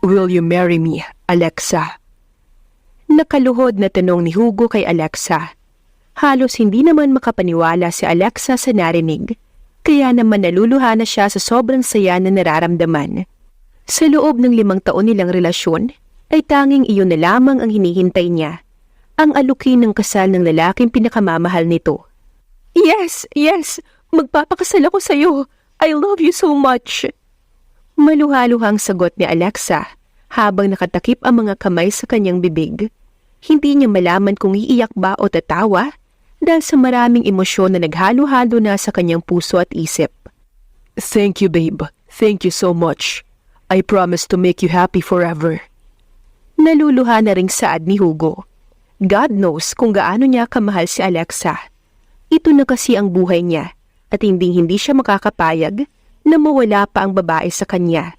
Will you marry me, Alexa? Nakaluhod na tanong ni Hugo kay Alexa. Halos hindi naman makapaniwala si Alexa sa narinig, kaya naman naluluha na siya sa sobrang saya na nararamdaman. Sa loob ng 5 taon nilang relasyon, ay tanging iyon na lamang ang hinihintay niya, ang alukin ng kasal ng lalaking pinakamamahal nito. Yes, magpapakasal ako sa'yo. I love you so much. Maluhaluhang sagot ni Alexa habang nakatakip ang mga kamay sa kanyang bibig. Hindi niya malaman kung iiyak ba o tatawa dahil sa maraming emosyon na naghalo-halo na sa kanyang puso at isip. Thank you, babe. Thank you so much. I promise to make you happy forever. Naluluha na ring saad ni Hugo. God knows kung gaano niya kamahal si Alexa. Ito na kasi ang buhay niya at hindi siya makakapayag na mawala pa ang babae sa kanya.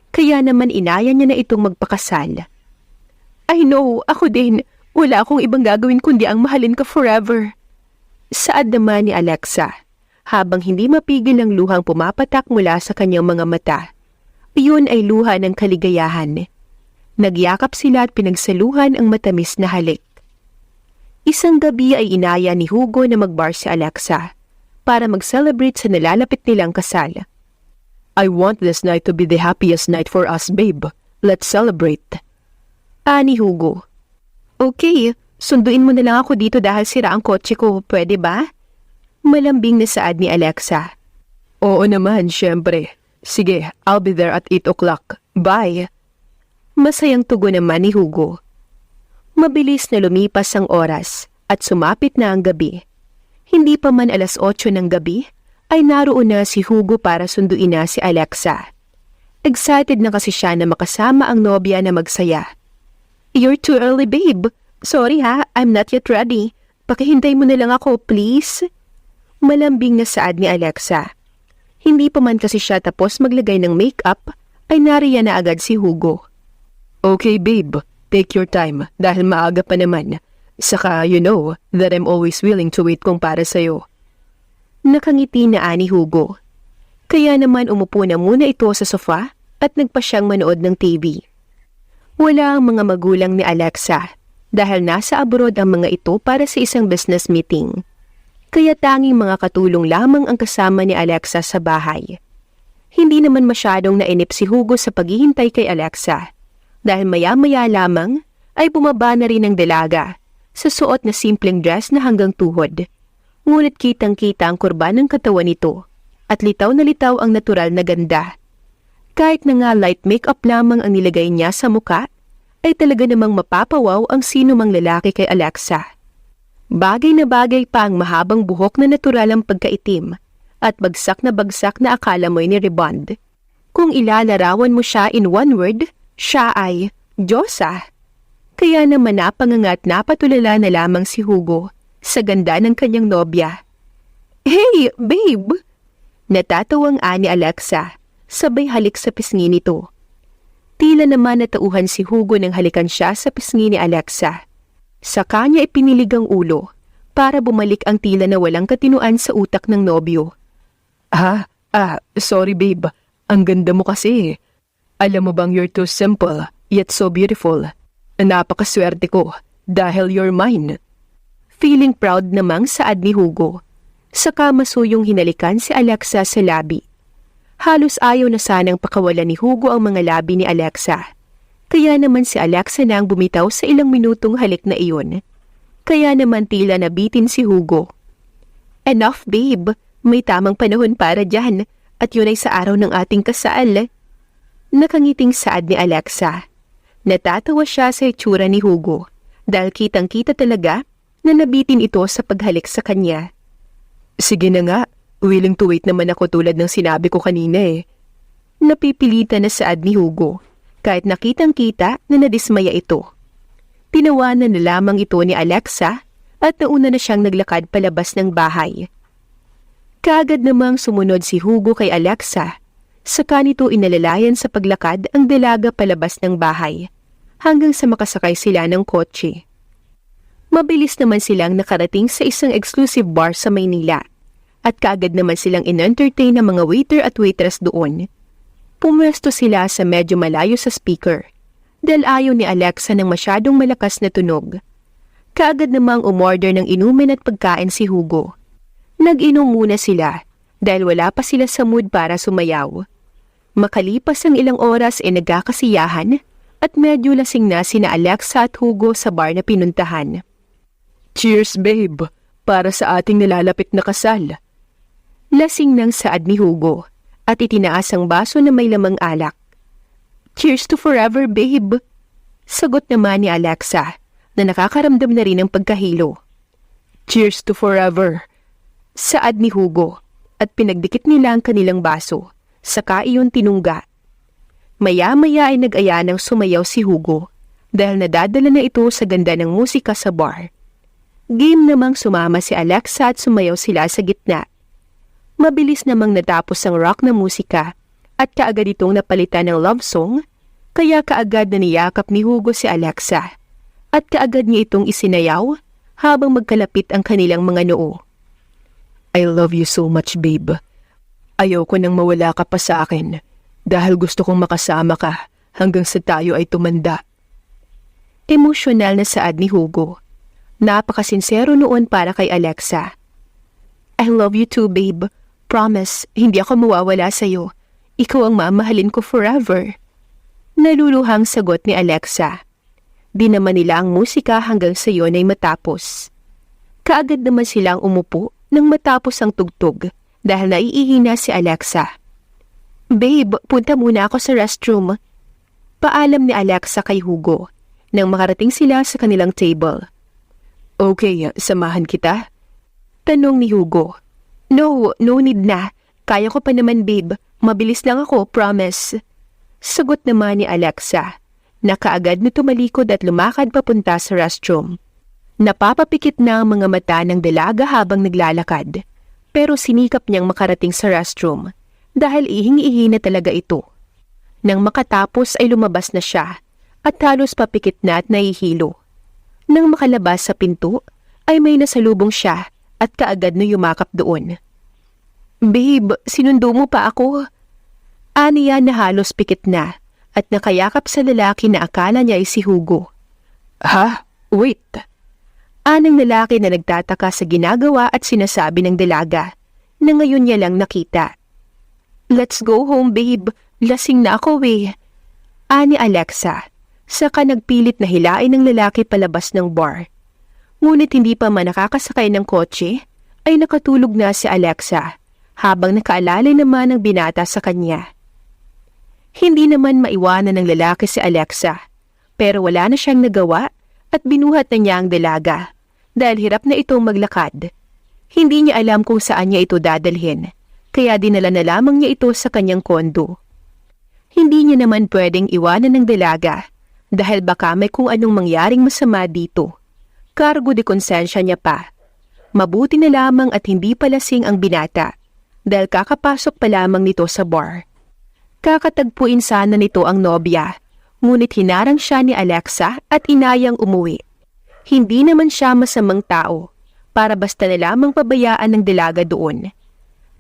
Kaya naman inaya niya na itong magpakasal. I know, ako din. Wala akong ibang gagawin kundi ang mahalin ka forever. Saad naman ni Alexa, habang hindi mapigil ang luhang pumapatak mula sa kanyang mga mata. Iyon ay luha ng kaligayahan. Nagyakap sila at pinagsaluhan ang matamis na halik. Isang gabi ay inaya ni Hugo na magbar si Alexa para mag-celebrate sa nalalapit nilang kasal. I want this night to be the happiest night for us, babe. Let's celebrate. Ani Hugo. Okay, sunduin mo na lang ako dito dahil sira ang kotse ko, pwede ba? Malambing na saad ni Alexa. Oo naman, syempre. Sige, I'll be there at 8 o'clock. Bye. Masayang tugon naman ni Hugo. Mabilis na lumipas ang oras at sumapit na ang gabi. Hindi pa man 8:00 ng gabi, ay naroon na si Hugo para sunduin na si Alexa. Excited na kasi siya na makasama ang nobya na magsaya. You're too early, babe. Sorry ha, I'm not yet ready. Pakihintay mo na lang ako, please. Malambing na saad ni Alexa. Hindi pa man kasi siya tapos maglagay ng makeup, ay nariyan na agad si Hugo. Okay, babe. Take your time dahil maaga pa naman. Saka you know that I'm always willing to wait kung para sa'yo. Nakangiti na ani Hugo. Kaya naman umupo na muna ito sa sofa at nagpa siyang manood ng TV. Wala ang mga magulang ni Alexa dahil nasa abroad ang mga ito para sa isang business meeting. Kaya tanging mga katulong lamang ang kasama ni Alexa sa bahay. Hindi naman masyadong nainip si Hugo sa paghihintay kay Alexa dahil maya-maya lamang ay bumaba na rin ang dalaga sa suot na simpleng dress na hanggang tuhod. Ngunit kitang-kita ang kurba ng katawan nito at litaw na litaw ang natural na ganda. Kahit na nga light makeup lamang ang nilagay niya sa muka, ay talaga namang mapapawaw ang sino mang lalaki kay Alexa. Bagay na bagay pa ang mahabang buhok na natural ang pagkaitim at bagsak na akala mo'y ni-rebond. Kung ilalarawan mo siya in one word, siya ay Diyosa. Kaya naman napangangat napatulala na lamang si Hugo sa ganda ng kanyang nobya. Hey, babe! Natatawang ani Alexa, sabay halik sa pisngi nito. Tila naman natauhan si Hugo nang halikan siya sa pisngi ni Alexa. Sa kanya ipinilig ang ulo para bumalik ang tila na walang katinuan sa utak ng nobyo. Sorry babe, ang ganda mo kasi. Alam mo bang you're too simple, yet so beautiful. Napakaswerte ko dahil you're mine. Feeling proud namang saad ni Hugo. Saka masuyong hinalikan si Alexa sa labi. Halos ayaw na sanang pakawalan ni Hugo ang mga labi ni Alexa. Kaya naman si Alexa na ang bumitaw sa ilang minutong halik na iyon. Kaya naman tila nabitin si Hugo. Enough babe, may tamang panahon para dyan at yun ay sa araw ng ating kasal. Nakangiting saad ni Alexa. Natatawa siya sa itsura ni Hugo dahil kitang-kita talaga na nabitin ito sa paghalik sa kanya. Sige na nga, willing to wait naman ako tulad ng sinabi ko kanina eh. Napipilitan na saad ni Hugo kahit nakitang-kita na nadismaya ito. Tinawanan na lamang ito ni Alexa at nauna na siyang naglakad palabas ng bahay. Kaagad namang sumunod si Hugo kay Alexa. Saka nito inalalayan sa paglakad ang dalaga palabas ng bahay hanggang sa makasakay sila ng kotse. Mabilis naman silang nakarating sa isang exclusive bar sa Maynila at kaagad naman silang in-entertain ng mga waiter at waitress doon. Pumwesto sila sa medyo malayo sa speaker dahil ayaw ni Alexa ng masyadong malakas na tunog. Kaagad namang umorder ng inumin at pagkain si Hugo. Nag-inom muna sila dahil wala pa sila sa mood para sumayaw. Makalipas ang ilang oras nagkakasiyahan at medyo lasing na sina Alexa at Hugo sa bar na pinuntahan. Cheers babe, para sa ating nalalapit na kasal. Lasing nang saad ni Hugo at itinaas ang baso na may lamang alak. Cheers to forever babe. Sagot naman ni Alexa na nakakaramdam na rin ng pagkahilo. Cheers to forever. Saad ni Hugo at pinagdikit nila ang kanilang baso, saka iyon tinungga. Maya-maya ay nag-aya ng sumayaw si Hugo dahil nadadala na ito sa ganda ng musika sa bar. Game namang sumama si Alexa at sumayaw sila sa gitna. Mabilis namang natapos ang rock na musika at kaagad itong napalitan ng love song, kaya kaagad na niyakap ni Hugo si Alexa at kaagad niya itong isinayaw habang magkalapit ang kanilang mga noo. I love you so much babe. Ayaw ko nang mawala ka pa sa akin dahil gusto kong makasama ka hanggang sa tayo ay tumanda. Emosyonal na saad ni Hugo. Napakasinsero noon para kay Alexa. I love you too babe. Promise, hindi ako mawawala sa'yo. Ikaw ang mamahalin ko forever. Naluluhang sagot ni Alexa. Di naman nila ang musika hanggang sa iyon ay matapos. Kaagad naman silang umupo nang matapos ang tugtog dahil naiihi na si Alexa. Babe, punta muna ako sa restroom. Paalam ni Alexa kay Hugo nang makarating sila sa kanilang table. Okay, samahan kita? Tanong ni Hugo. No need na. Kaya ko pa naman babe. Mabilis lang ako, promise. Sagot naman ni Alexa. Nakaagad na tumalikod at lumakad papunta sa restroom. Napapapikit na ang mga mata ng dalaga habang naglalakad. Pero sinikap niyang makarating sa restroom dahil ihing-ihi na talaga ito. Nang makatapos ay lumabas na siya at halos papikit na at nahihilo. Nang makalabas sa pinto ay may nasalubong siya at kaagad na yumakap doon. Babe, sinundo mo pa ako. Aniya na halos pikit na at nakayakap sa lalaki na akala niya ay si Hugo. Ha? Wait. Anang lalaki na nagtataka sa ginagawa at sinasabi ng dalaga na ngayon niya lang nakita. Let's go home babe, lasing na ako eh. Ani Alexa, saka nagpilit na hilain ng lalaki palabas ng bar. Ngunit hindi pa man nakakasakay ng kotse, ay nakatulog na si Alexa habang nakaalalay naman ang binata sa kanya. Hindi naman maiwanan ng lalaki si Alexa, pero wala na siyang nagawa at binuhat na niya ang dalaga dahil hirap na itong maglakad. Hindi niya alam kung saan niya ito dadalhin, kaya dinala na lamang niya ito sa kanyang kondo. Hindi niya naman pwedeng iwanan ng dalaga dahil baka may kung anong mangyaring masama dito. Kargo de konsensya niya pa. Mabuti na lamang at hindi palasing ang binata dahil kakapasok pa lamang nito sa bar. Kakatagpuin sana nito ang nobya, ngunit hinarang siya ni Alexa at inayang umuwi. Hindi naman siya masamang tao para basta na lamang pabayaan ng dalaga doon.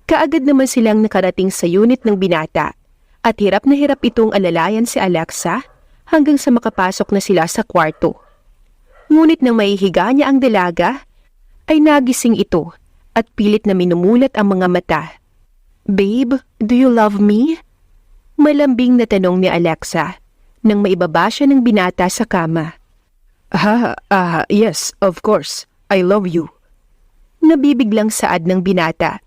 Kaagad naman silang nakarating sa unit ng binata at hirap na hirap itong alalayan si Alexa hanggang sa makapasok na sila sa kwarto. Ngunit nang maihiga niya ang dalaga, ay nagising ito at pilit na minumulat ang mga mata. Babe, do you love me? Malambing na tanong ni Alexa nang maibaba siya ng binata sa kama. Yes, of course. I love you. Nabibiglang saad ng binata.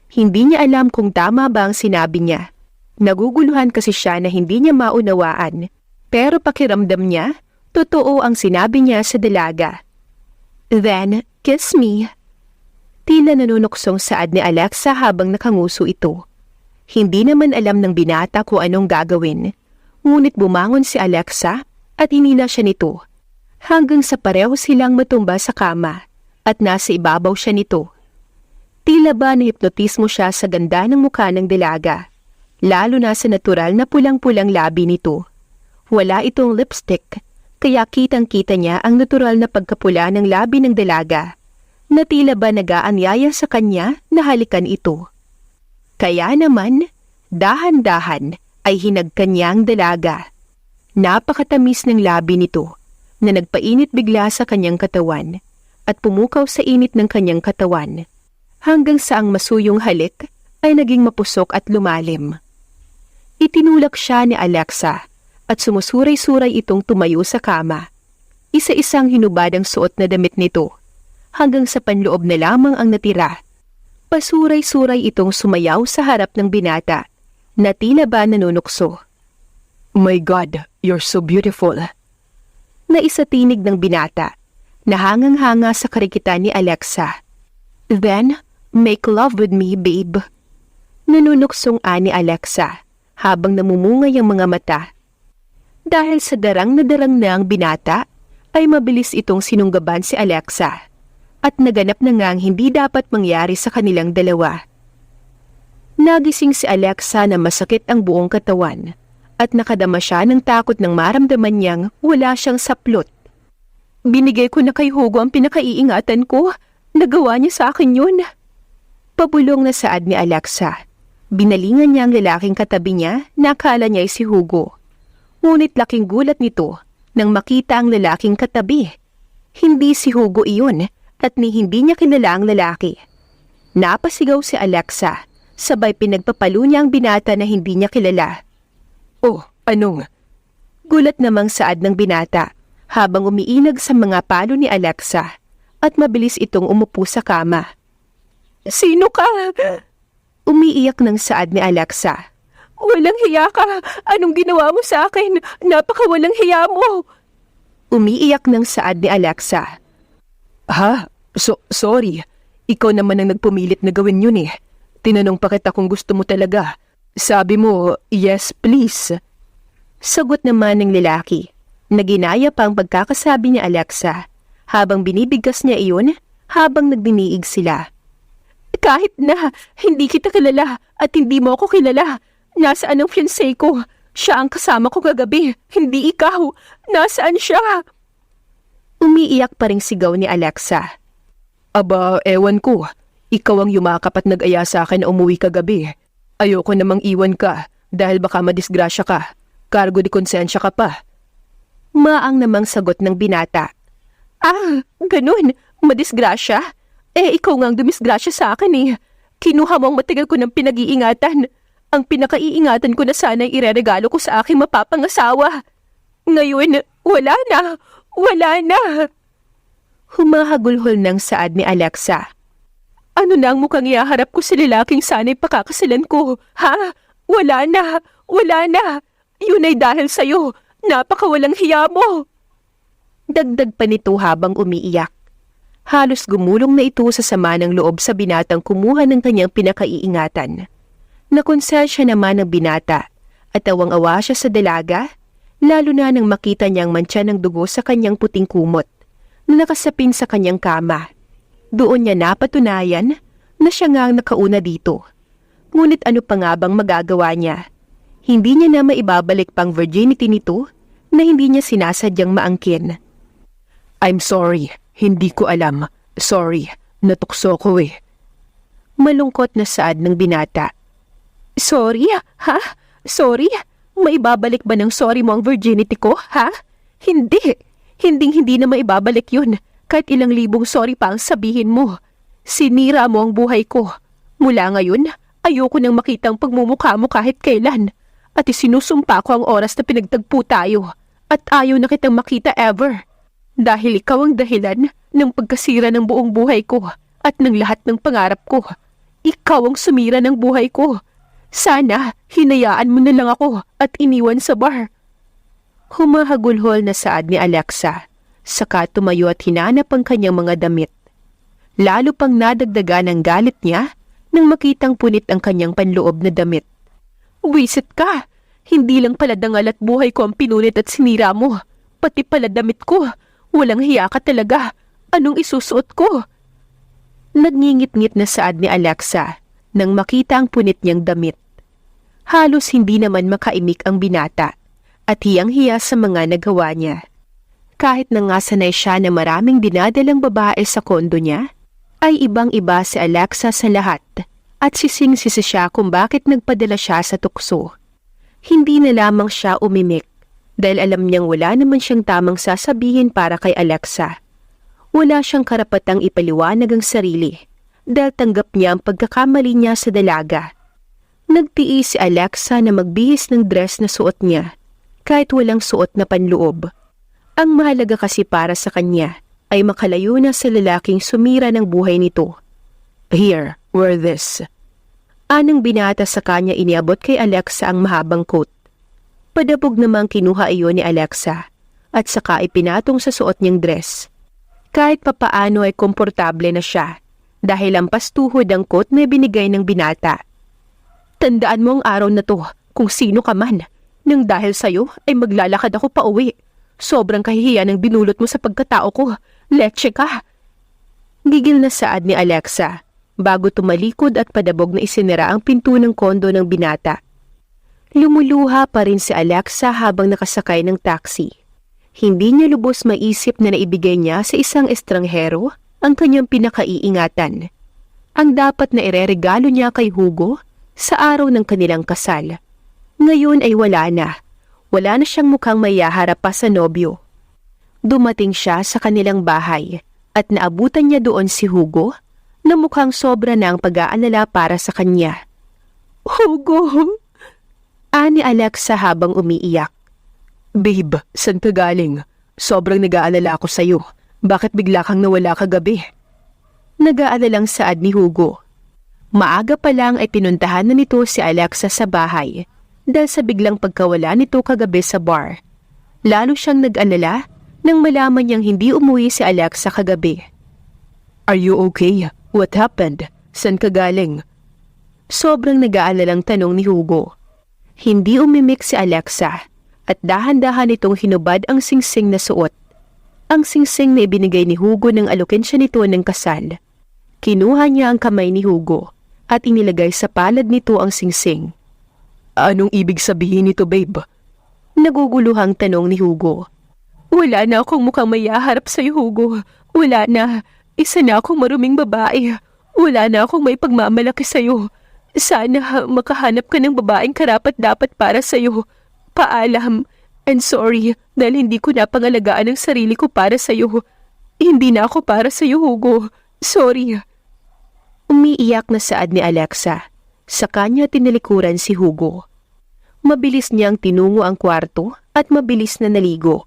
Hindi niya alam kung tama ba ang sinabi niya. Naguguluhan kasi siya na hindi niya maunawaan. Pero pakiramdam niya, totoo ang sinabi niya sa dalaga. Then, kiss me. Tila nanunuksong saad ni Alexa habang nakanguso ito. Hindi naman alam ng binata kung anong gagawin. Ngunit bumangon si Alexa at hinila siya nito. Hanggang sa pareho silang matumba sa kama at nasa ibabaw siya nito. Tila ba nahipnotismo siya sa ganda ng mukha ng dalaga. Lalo na sa natural na pulang-pulang labi nito. Wala itong lipstick. Kaya kitang-kita niya ang natural na pagkapula ng labi ng dalaga na tila ba nag-aanyaya sa kanya na halikan ito. Kaya naman, dahan-dahan ay hinagkan niya ang dalaga. Napakatamis ng labi nito na nagpainit bigla sa kanyang katawan at pumukaw sa init ng kanyang katawan hanggang sa ang masuyong halik ay naging mapusok at lumalim. Itinulak siya ni Alexa at sumusuray-suray itong tumayo sa kama. Isa-isang hinubad ang suot na damit nito hanggang sa panloob na lamang ang natira. Pasuray-suray itong sumayaw sa harap ng binata na tila ba nanunukso. "My God, you're so beautiful." Naisatinig ng binata na hangang-hanga sa karikitan ni Alexa. "Then, make love with me, babe." Nanunuksong ani Alexa habang namumungay ang mga mata. Dahil sa darang na ang binata, ay mabilis itong sinunggaban si Alexa at naganap na ngang hindi dapat mangyari sa kanilang dalawa. Nagising si Alexa na masakit ang buong katawan at nakadama siya ng takot nang maramdaman niyang wala siyang saplot. "Binigay ko na kay Hugo ang pinakaiingatan ko. Nagawa niya sa akin yun." Pabulong na saad ni Alexa. Binalingan niya ang lalaking katabi niya na akala niya ay si Hugo. Ngunit laking gulat nito nang makita ang lalaking katabi. Hindi si Hugo iyon at hindi niya kilala ang lalaki. Napasigaw si Alexa, sabay pinagpapalo niya ang binata na hindi niya kilala. "Oh, anong?" Gulat namang saad ng binata habang umiinag sa mga palo ni Alexa at mabilis itong umupo sa kama. "Sino ka?" Umiiyak ng saad ni Alexa. "Walang hiya ka! Anong ginawa mo sa akin? Napakawalang hiya mo!" Umiiyak ng saad ni Alexa. "Ha? Sorry. Ikaw naman ang nagpumilit na gawin yun eh. Tinanong pa kita kung gusto mo talaga. Sabi mo, yes please." Sagot naman ng lalaki. Naginaya pa ang pagkakasabi ni Alexa habang binibigkas niya iyon habang nagdiniig sila. "Kahit na hindi kita kilala at hindi mo ako kilala, nasaan ang fiancé ko? Siya ang kasama ko kagabi, hindi ikaw. Nasaan siya?" Umiiyak pa ring sigaw ni Alexa. "Aba, ewan ko. Ikaw ang yumakap at nag-aya sa akin na umuwi kagabi. Ayoko namang iwan ka dahil baka madisgrasya ka. Kargo di konsensya ka pa." Maang namang sagot ng binata. "Ah, ganun. Madisgrasya? Ikaw nga ang dumisgrasya sa akin eh. Kinuha mo ang matagal ko ng pinag-iingatan. Ang pinakaiingatan ko na sana'y ireregalo ko sa aking mapapangasawa. Ngayon, wala na. Wala na." Humahagulhol ng saad ni Alexa. "Ano na ang mukhang ihaharap ko sa lalaking sana'y pakakasalan ko? Ha? Wala na. Wala na. Yun ay dahil sa'yo. Napakawalang hiya mo." Dagdag pa nito habang umiiyak. Halos gumulong na ito sa sama ng loob sa binatang kumuha ng kanyang pinakaiingatan. Nakonsensya naman ng binata at awang-awa siya sa dalaga, lalo na nang makita niyang mantsa ng dugo sa kanyang puting kumot na nakasapin sa kanyang kama. Doon niya napatunayan na siya nga ang nakauna dito. Ngunit ano pa nga bang magagawa niya? Hindi niya na maibabalik pang virginity nito na hindi niya sinasadyang maangkin. "I'm sorry, hindi ko alam. Sorry, natukso ko eh." Malungkot na saad ng binata. "Sorry? Ha? Sorry? Maibabalik ba ng sorry mo ang virginity ko, ha? Hindi. Hinding-hindi na maibabalik yun. Kahit ilang libong sorry pa ang sabihin mo. Sinira mo ang buhay ko. Mula ngayon, ayoko nang makitang pagmumukha mo kahit kailan. At isinusumpa ko ang oras na pinagtagpo tayo. At ayaw na kitang makita ever. Dahil ikaw ang dahilan ng pagkasira ng buong buhay ko at ng lahat ng pangarap ko. Ikaw ang sumira ng buhay ko. Sana, hinayaan mo na lang ako at iniwan sa bar." Humahagulhol na saad ni Alexa, saka tumayo at hinanap ang kanyang mga damit. Lalo pang nadagdagan ang galit niya nang makitang punit ang kanyang panloob na damit. "Wisit ka! Hindi lang pala dangal at buhay ko ang pinunit at sinira mo. Pati pala damit ko. Walang hiya ka talaga. Anong isusuot ko?" Nagngingit-ngit na saad ni Alexa nang makita ang punit niyang damit. Halos hindi naman makaimik ang binata at hiyang-hiya sa mga nagawa niya. Kahit na nga sanay siya na maraming dinadalang babae sa kondo niya, ay ibang-iba si Alexa sa lahat at sising-sisi siya kung bakit nagpadala siya sa tukso. Hindi na lamang siya umimik dahil alam niyang wala naman siyang tamang sasabihin para kay Alexa. Wala siyang karapatang ipaliwanag ang sarili dahil tanggap niya ang pagkakamali niya sa dalaga. Nagtiis si Alexa na magbihis ng dress na suot niya kahit walang suot na panloob. Ang mahalaga kasi para sa kanya ay makalayo na sa lalaking sumira ng buhay nito. "Here, wear this." Anang binata sa kanya iniabot kay Alexa ang mahabang coat. Padabog namang kinuha iyon ni Alexa at saka ipinatong sa suot niyang dress. Kahit papaano ay komportable na siya dahil lampas tuhod ang coat na binigay ng binata. "Tandaan mo ang araw na to kung sino ka man. Nang dahil sa'yo ay maglalakad ako pa uwi. Sobrang kahihiyan ng binulot mo sa pagkatao ko. Leche ka." Gigil na saad ni Alexa bago tumalikod at padabog na isinara ang pinto ng kondo ng binata. Lumuluha pa rin si Alexa habang nakasakay ng taxi. Hindi niya lubos maisip na naibigay niya sa isang estranghero ang kanyang pinakaiingatan. Ang dapat na ireregalo niya kay Hugo sa araw ng kanilang kasal. Ngayon ay wala na. Wala na siyang mukhang mayaharap pa sa nobyo. Dumating siya sa kanilang bahay at naabutan niya doon si Hugo na mukhang sobra na ang pag-aalala para sa kanya. "Hugo!" ani Alexa habang umiiyak. "Babe, saan ka galing? Sobrang nag-aalala ako sa'yo. Bakit bigla kang nawala kagabi?" Nag-aalalang saad ni Hugo. Maaga pa lang ay pinuntahan na nito si Alexa sa bahay dahil sa biglang pagkawala nito kagabi sa bar. Lalo siyang nag-alala nang malaman niyang hindi umuwi si Alexa kagabi. "Are you okay? What happened? Saan ka galing?" Sobrang nag-aalalang tanong ni Hugo. Hindi umimik si Alexa at dahan-dahan itong hinubad ang singsing na suot. Ang singsing na ibinigay ni Hugo nang alokensya nito ng kasal. Kinuha niya ang kamay ni Hugo at inilagay sa palad nito ang singsing. "Anong ibig sabihin nito, babe?" Naguguluhang tanong ni Hugo. "Wala na akong mukhang mayaharap sa'yo, Hugo. Wala na. Isa na akong maruming babae. Wala na akong may pagmamalaki sa'yo. Sana makahanap ka ng babaeng karapat-dapat para sa'yo. Paalam. And sorry dahil hindi ko napangalagaan ang sarili ko para sa'yo. Hindi na ako para sa'yo, Hugo. Sorry." Umiiyak na saad ni Alexa. Sa kanya tinalikuran si Hugo. Mabilis niyang tinungo ang kwarto at mabilis na naligo.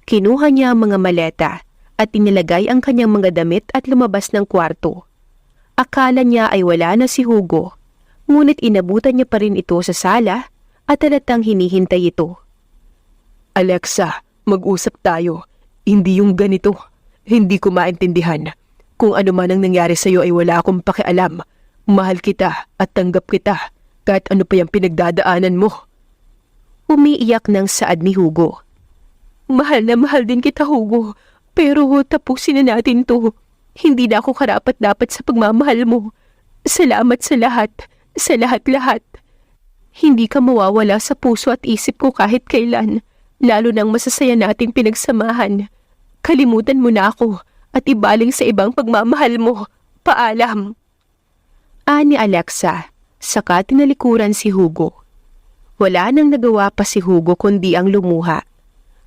Kinuha niya ang mga maleta at inilagay ang kanyang mga damit at lumabas ng kwarto. Akala niya ay wala na si Hugo, ngunit inabutan niya pa rin ito sa sala at halatang hinihintay ito. "Alexa, mag-usap tayo. Hindi yung ganito. Hindi ko maintindihan. Kung ano man ang nangyari sa'yo ay wala akong pakialam. Mahal kita at tanggap kita kahit ano pa yung pinagdadaanan mo." Umiiyak ng saad ni Hugo. Mahal din kita, Hugo. Pero tapusin na natin to. Hindi na ako karapat-dapat sa pagmamahal mo. Salamat sa lahat. Sa lahat-lahat. Hindi ka mawawala sa puso at isip ko kahit kailan. Lalo nang masasaya nating pinagsamahan. Kalimutan mo na ako at ibaling sa ibang pagmamahal mo. Paalam." Ani Alexa, saka tinalikuran si Hugo. Wala nang nagawa pa si Hugo kundi ang lumuha.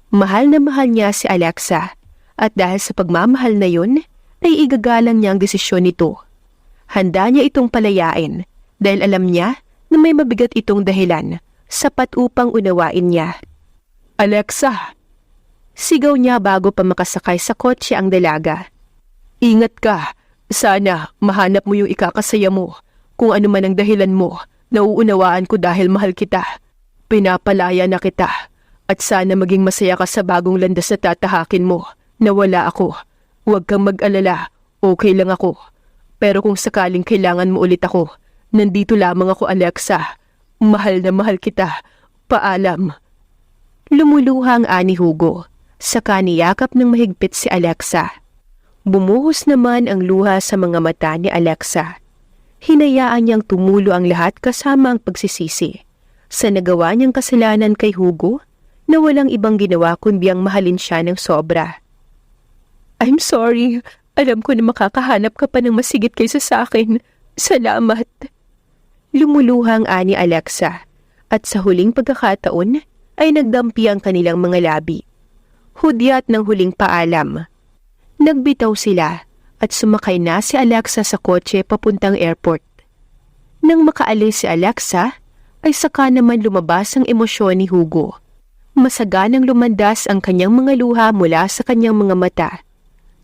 Mahal na mahal niya si Alexa at dahil sa pagmamahal na yun, ay igagalang niya ang desisyon nito. Handa niya itong palayain dahil alam niya na may mabigat itong dahilan, sapat upang unawain niya. "Alexa!" Sigaw niya bago pa makasakay sa kotse ang dalaga. "Ingat ka. Sana mahanap mo yung ikakasaya mo. Kung ano man ang dahilan mo, nauunawaan ko dahil mahal kita. Pinapalaya na kita. At sana maging masaya ka sa bagong landas na tatahakin mo. Nawala ako. Huwag kang mag-alala. Okay lang ako. Pero kung sakaling kailangan mo ulit ako, nandito lamang ako, Alexa. Mahal na mahal kita. Paalam." Lumuluha ang ani Hugo. Saka niyakap ng mahigpit si Alexa. Bumuhos naman ang luha sa mga mata ni Alexa. Hinayaan niyang tumulo ang lahat kasama ang pagsisisi sa nagawa niyang kasalanan kay Hugo na walang ibang ginawa kundi ang mahalin siya ng sobra. "I'm sorry. Alam ko na makakahanap ka pa ng masigit kaysa sa akin. Salamat." Lumuluhang ani Alexa at sa huling pagkakataon ay nagdampi ang kanilang mga labi. Hudyat ng huling paalam. Nagbitaw sila at sumakay na si Alexa sa kotse papuntang airport. Nang makaalis si Alexa, ay saka naman lumabas ang emosyon ni Hugo. Masaganang lumandas ang kanyang mga luha mula sa kanyang mga mata.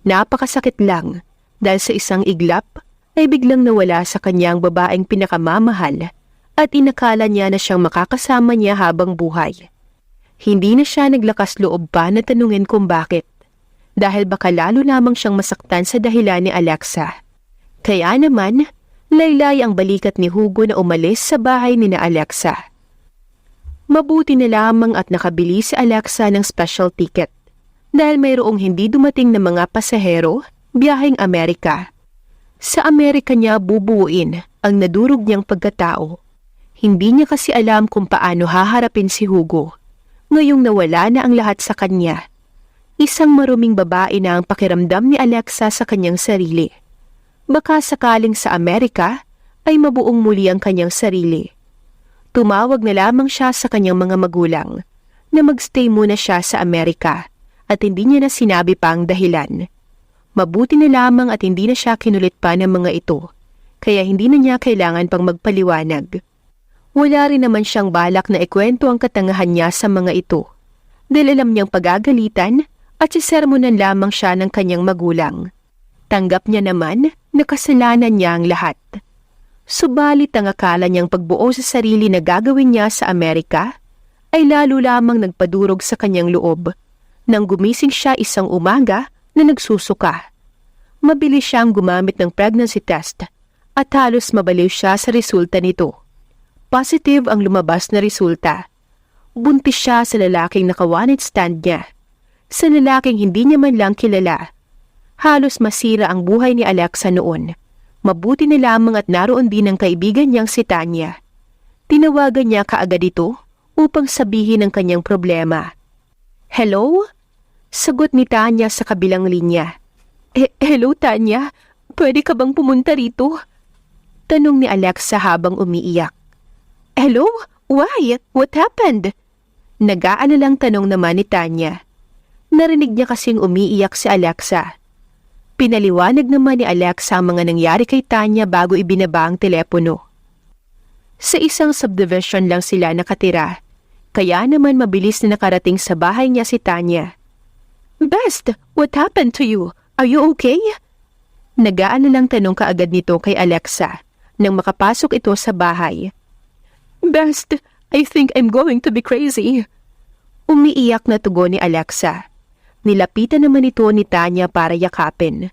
Napakasakit lang dahil sa isang iglap ay biglang nawala sa kanyang babaeng pinakamamahal at inakala niya na siyang makakasama niya habang buhay. Hindi na siya naglakas loob pa na tanungin kung bakit, dahil baka lalo lamang siyang masaktan sa dahilan ni Alexa. Kaya naman, laylay ang balikat ni Hugo na umalis sa bahay ni na Alexa. Mabuti na lamang at nakabili si Alexa ng special ticket dahil mayroong hindi dumating na mga pasahero biyaheng Amerika. Sa Amerika niya bubuuin ang nadurog niyang pagkatao. Hindi niya kasi alam kung paano haharapin si Hugo. Ngayong nawala na ang lahat sa kanya. Isang maruming babae na ang pakiramdam ni Alexa sa kanyang sarili. Baka sakaling sa Amerika ay mabuong muli ang kanyang sarili. Tumawag na lamang siya sa kanyang mga magulang na magstay muna siya sa Amerika at hindi niya na sinabi pa ang dahilan. Mabuti na lamang at hindi na siya kinulit pa ng mga ito, kaya hindi na niya kailangan pang magpaliwanag. Wala rin naman siyang balak na ikwento ang katangahan niya sa mga ito, dahil alam niyang pagagalitan at sisermonan lamang siya ng kanyang magulang. Tanggap niya naman na kasalanan niya ang lahat. Subalit ang akala niyang pagbuo sa sarili na gagawin niya sa Amerika ay lalo lamang nagpadurog sa kanyang loob nang gumising siya isang umaga na nagsusuka. Mabilis siyang gumamit ng pregnancy test at halos mabaliw siya sa resulta nito. Positive ang lumabas na resulta. Buntis siya sa lalaking naka-one night stand niya. Sa lalaking hindi niya man lang kilala. Halos masira ang buhay ni Alexa noon. Mabuti na lamang at naroon din ang kaibigan niyang si Tanya. Tinawagan niya kaagad ito upang sabihin ang kanyang problema. Hello? Sagot ni Tanya sa kabilang linya. Hello Tanya, pwede ka bang pumunta rito? Tanong ni Alexa habang umiiyak. Hello? Why? What happened? Nag-aalalang tanong naman ni Tanya. Narinig niya kasing umiiyak si Alexa. Pinaliwanag naman ni Alexa ang mga nangyari kay Tanya bago ibinaba ang telepono. Sa isang subdivision lang sila nakatira, kaya naman mabilis na nakarating sa bahay niya si Tanya. Best, what happened to you? Are you okay? Nag-aalalang tanong kaagad nito kay Alexa nang makapasok ito sa bahay. Best, I think I'm going to be crazy. Umiiyak na tugon ni Alexa. Nilapitan naman ito ni Tanya para yakapin.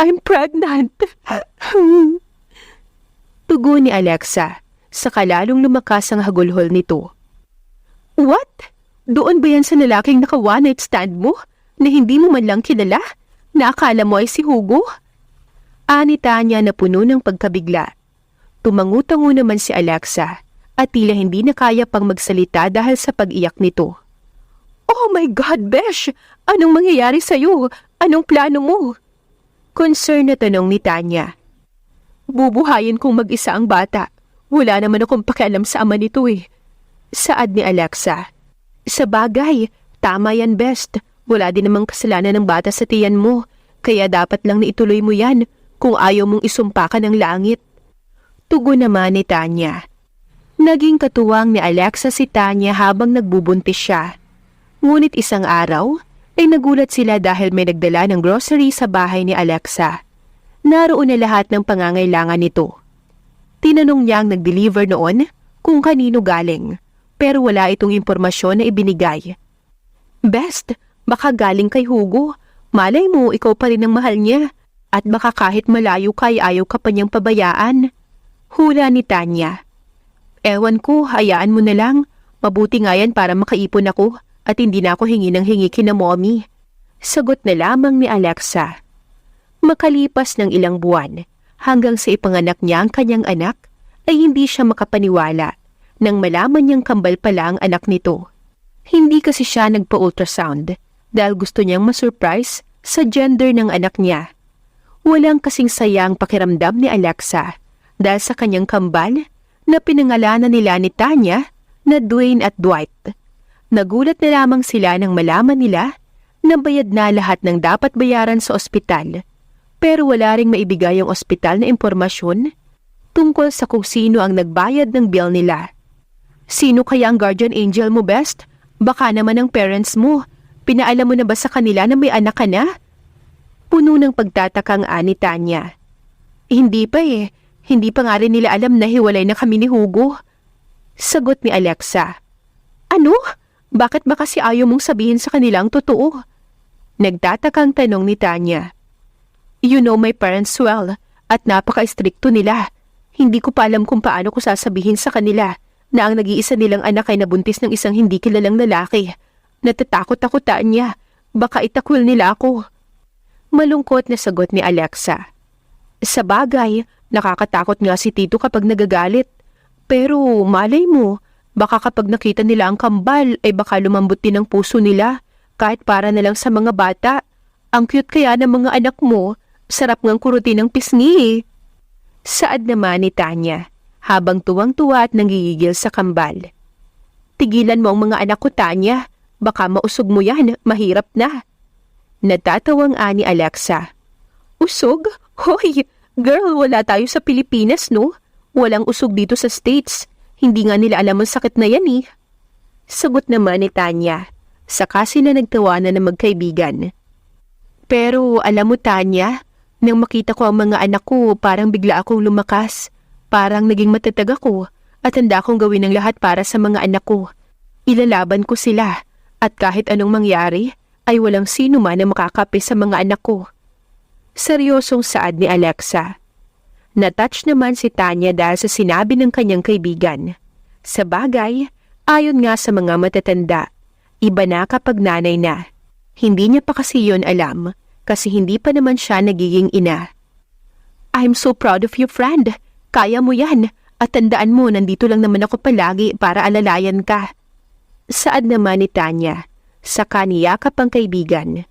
I'm pregnant. Tugon ni Alexa, saka lalong lumakas ang hagulhol nito. What? Doon ba yan sa lalaking naka-one night stand mo na hindi mo man lang kilala? Na akala mo ay si Hugo? Ani Tanya na puno ng pagkabigla. Tumangutango naman si Alexa at tila hindi na kaya pang magsalita dahil sa pag-iyak nito. Oh my God, Besh! Anong mangyayari sa'yo? Anong plano mo? Concern na tanong ni Tanya. Bubuhayin kong mag-isa ang bata. Wala naman akong pakialam sa ama nito eh. Saad ni Alexa. Sa bagay, tama yan Best. Wala din namang kasalanan ng bata sa tiyan mo. Kaya dapat lang na ituloy mo yan kung ayaw mong isumpa ka ng langit. Tugon naman ni Tanya. Naging katuwang ni Alexa si Tanya habang nagbubuntis siya. Ngunit isang araw ay nagulat sila dahil may nagdala ng grocery sa bahay ni Alexa. Naroon na lahat ng pangangailangan nito. Tinanong niya ang nag-deliver noon kung kanino galing, pero wala itong impormasyon na ibinigay. Best, baka galing kay Hugo. Malay mo, ikaw pa rin ang mahal niya. At baka kahit malayo ka ay ayaw ka pa niyang pabayaan. Hula ni Tanya. Ewan ko, hayaan mo na lang. Mabuti nga yan para makaipon ako at hindi na ako hingi ng hingi kina mommy. Sagot na lamang ni Alexa. Makalipas ng ilang buwan, hanggang sa ipanganak niya ang kanyang anak, ay hindi siya makapaniwala nang malaman niyang kambal pala ang anak nito. Hindi kasi siya nagpa-ultrasound dahil gusto niyang ma-surprise sa gender ng anak niya. Walang kasing sayang pakiramdam ni Alexa dahil sa kanyang kambal na pinangalanan nila ni Tanya na Dwayne at Dwight. Nagulat na lamang sila nang malaman nila na bayad na lahat ng dapat bayaran sa ospital, pero wala ring maibigay ang ospital na impormasyon tungkol sa kung sino ang nagbayad ng bill nila. Sino kaya ang guardian angel mo, Best? Baka naman ang parents mo. Pinaalam mo na ba sa kanila na may anak ka na? Puno ng pagtatakang ani Tanya. Hindi pa eh. Hindi pa nga rin nila alam na hiwalay na kami ni Hugo. Sagot ni Alexa. Ano? Bakit ba kasi ayaw mong sabihin sa kanila ang totoo? Nagtatakang tanong ni Tanya. You know my parents well at napaka-istrikto nila. Hindi ko pa alam kung paano ko sasabihin sa kanila na ang nag-iisa nilang anak ay nabuntis ng isang hindi kilalang lalaki. Natatakot ako, Tanya. Baka itakwil nila ako. Malungkot na sagot ni Alexa. Sa bagay, nakakatakot nga si Tito kapag nagagalit. Pero malay mo, baka kapag nakita nila ang kambal ay baka lumambot din ang puso nila kahit para na lang sa mga bata. Ang cute kaya ng mga anak mo, sarap ngang kurutin ng pisngi. Saad naman ni Tanya, habang tuwang-tuwa at nanggigigil sa kambal. Tigilan mo ang mga anak ko, Tanya. Baka mausog mo yan, mahirap na. Natatawang ani Alexa. Usog? Hoy, girl, wala tayo sa Pilipinas, no? Walang usog dito sa States. Hindi nga nila alam ang sakit na yan eh. Sagot naman ni Tanya. Saka sila nagtawanan na magkaibigan. Pero alam mo, Tanya, nang makita ko ang mga anak ko, parang bigla akong lumakas. Parang naging matatag ako at handa akong gawin ang lahat para sa mga anak ko. Ilalaban ko sila at kahit anong mangyari ay walang sino man na makakape sa mga anak ko. Seryosong saad ni Alexa. Natouch naman si Tanya dahil sa sinabi ng kanyang kaibigan. Sa bagay, ayon nga sa mga matatanda, iba na kapag nanay na. Hindi niya pa kasi yun alam kasi hindi pa naman siya nagiging ina. I'm so proud of you, friend. Kaya mo yan at tandaan mo nandito lang naman ako palagi para alalayan ka. Saad naman ni Tanya, saka niyakap ang kaibigan.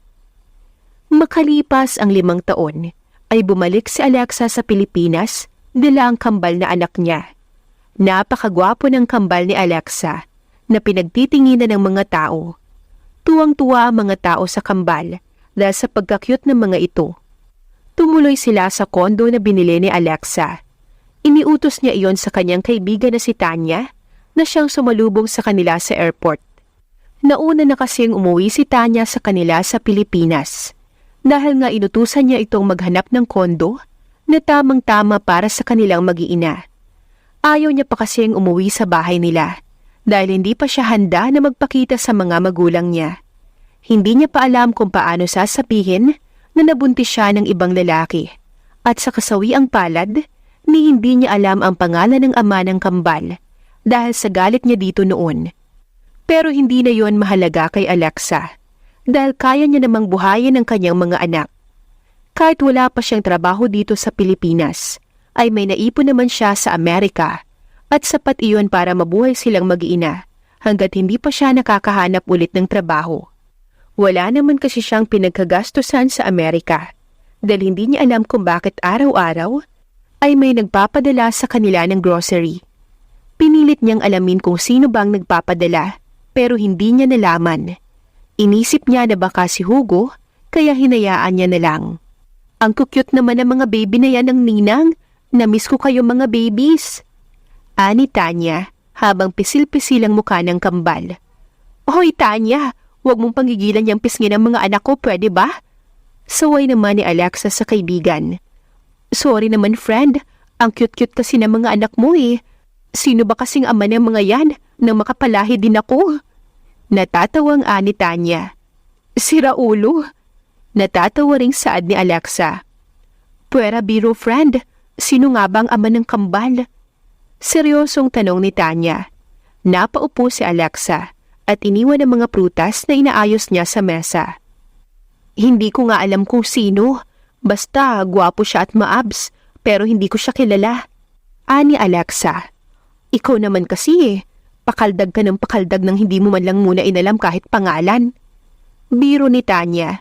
Makalipas ang 5 taon, ay bumalik si Alexa sa Pilipinas dala ang kambal na anak niya. Napakagwapo ng kambal ni Alexa na pinagtitinginan ng mga tao. Tuwang-tuwa ang mga tao sa kambal dahil sa pagkakyut ng mga ito. Tumuloy sila sa kondo na binili ni Alexa. Iniutos niya iyon sa kanyang kaibigan na si Tanya na siyang sumalubong sa kanila sa airport. Nauna na kasing umuwi si Tanya sa kanila sa Pilipinas dahil nga inutusan niya itong maghanap ng kondo na tamang-tama para sa kanilang mag-iina. Ayaw niya pa kasing umuwi sa bahay nila dahil hindi pa siya handa na magpakita sa mga magulang niya. Hindi niya pa alam kung paano sasabihin na nabuntis siya ng ibang lalaki at sa kasawiang palad ni hindi niya alam ang pangalan ng ama ng kambal dahil sa galit niya dito noon. Pero hindi na yon mahalaga kay Alexa dahil kaya niya namang buhayin ang kanyang mga anak. Kahit wala pa siyang trabaho dito sa Pilipinas, ay may naipon naman siya sa Amerika at sapat iyon para mabuhay silang mag-iina hanggat hindi pa siya nakakahanap ulit ng trabaho. Wala naman kasi siyang pinagkagastusan sa Amerika dahil hindi niya alam kung bakit araw-araw ay may nagpapadala sa kanila ng grocery. Pinilit niyang alamin kung sino bang nagpapadala pero hindi niya nalaman. Inisip niya na baka si Hugo kaya hinayaan niya na lang. Ang kukyut naman ng mga baby na yan ng ninang. Namiss ko kayo mga babies. Ani Tanya habang pisil-pisil ang mukha ng kambal. Hoy Tanya, huwag mong pangigilan yung pisngi ng mga anak ko, pwede ba? Saway naman ni Alexa sa kaibigan. Sorry naman friend, ang cute-cute kasi ng mga anak mo eh. Sino ba kasing ama ng mga yan nang makapalahi din ako? Natatawang ani Tanya. Sira ulo. Natatawa ring saad ni Alexa. Puwera biro friend, sino nga bang ama ng kambal? Seryosong tanong ni Tanya. Napaupo si Alexa at iniwan ang mga prutas na inaayos niya sa mesa. Hindi ko nga alam kung sino. Basta, gwapo siya at maabs, pero hindi ko siya kilala. Ani Alexa. Ikaw naman kasi eh. Pakaldag ka ng pakaldag nang hindi mo man lang muna inalam kahit pangalan. Biro ni Tanya.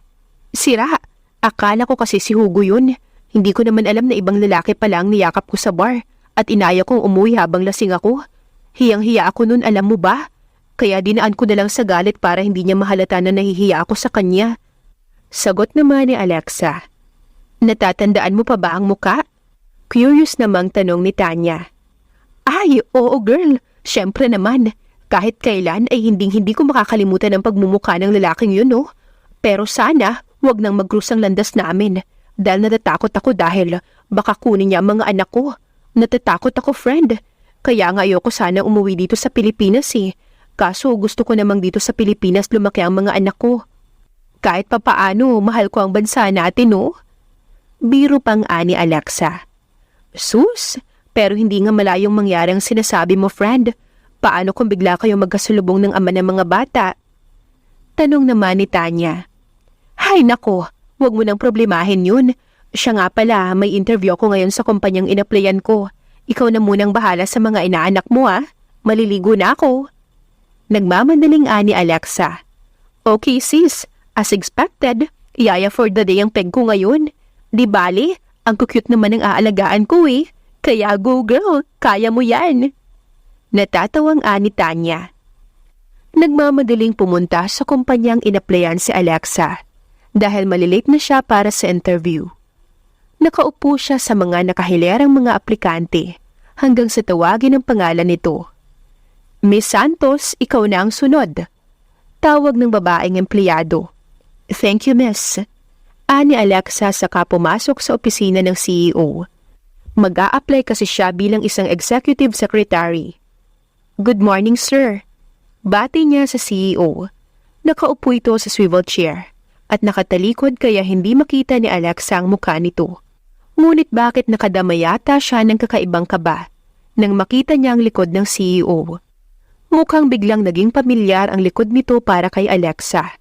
Sira, akala ko kasi si Hugo yun. Hindi ko naman alam na ibang lalaki pala ang niyakap ko sa bar at inaya kong umuwi habang lasing ako. Hiyang-hiya ako nun, alam mo ba? Kaya dinaan ko na lang sa galit para hindi niya mahalata na nahihiya ako sa kanya. Sagot naman ni Alexa. Natatandaan mo pa ba ang muka? Curious namang tanong ni Tanya. Ay, oo girl. Siyempre naman. Kahit kailan ay hinding-hindi ko makakalimutan ang pagmumukha ng lalaking yun, no? Pero sana, wag nang magkrus ang landas namin. Dahil natatakot ako dahil baka kunin niya ang mga anak ko. Natatakot ako, friend. Kaya nga ayoko sana umuwi dito sa Pilipinas eh. Kaso gusto ko namang dito sa Pilipinas lumaki ang mga anak ko. Kahit papaano, mahal ko ang bansa natin, no? Biro pang ani Alexa. Sus, pero hindi nga malayong mangyari ang sinasabi mo, friend. Paano kung bigla kayo magkasalubong ng ama ng mga bata? Tanong naman ni Tanya. Hay nako, wag mo nang problemahin yun. Siya nga pala, may interview ako ngayon sa kumpanyang inaplayan ko. Ikaw na munang bahala sa mga inaanak mo, ah. Maliligo na ako. Nagmamandaling ani Alexa. Okay sis, as expected, yaya for the day ang peg ko ngayon. Di bali, ang cute naman ang aalagaan ko eh. Kaya go girl, kaya mo yan. Natatawang ani Tanya. Nagmamadaling pumunta sa kumpanyang inaplayan si Alexa dahil malilate na siya para sa interview. Nakaupo siya sa mga nakahilerang mga aplikante hanggang sa tawagin ang pangalan nito. Miss Santos, ikaw na ang sunod. Tawag ng babaeng empleyado. Thank you, miss. Ani Alexa saka pumasok sa opisina ng CEO. Mag-a-apply kasi siya bilang isang executive secretary. Good morning, sir. Bati niya sa CEO. Nakaupo ito sa swivel chair at nakatalikod kaya hindi makita ni Alexa ang mukha nito. Ngunit bakit nakadama yata siya ng kakaibang kaba nang makita niya ang likod ng CEO. Mukhang biglang naging pamilyar ang likod nito para kay Alexa.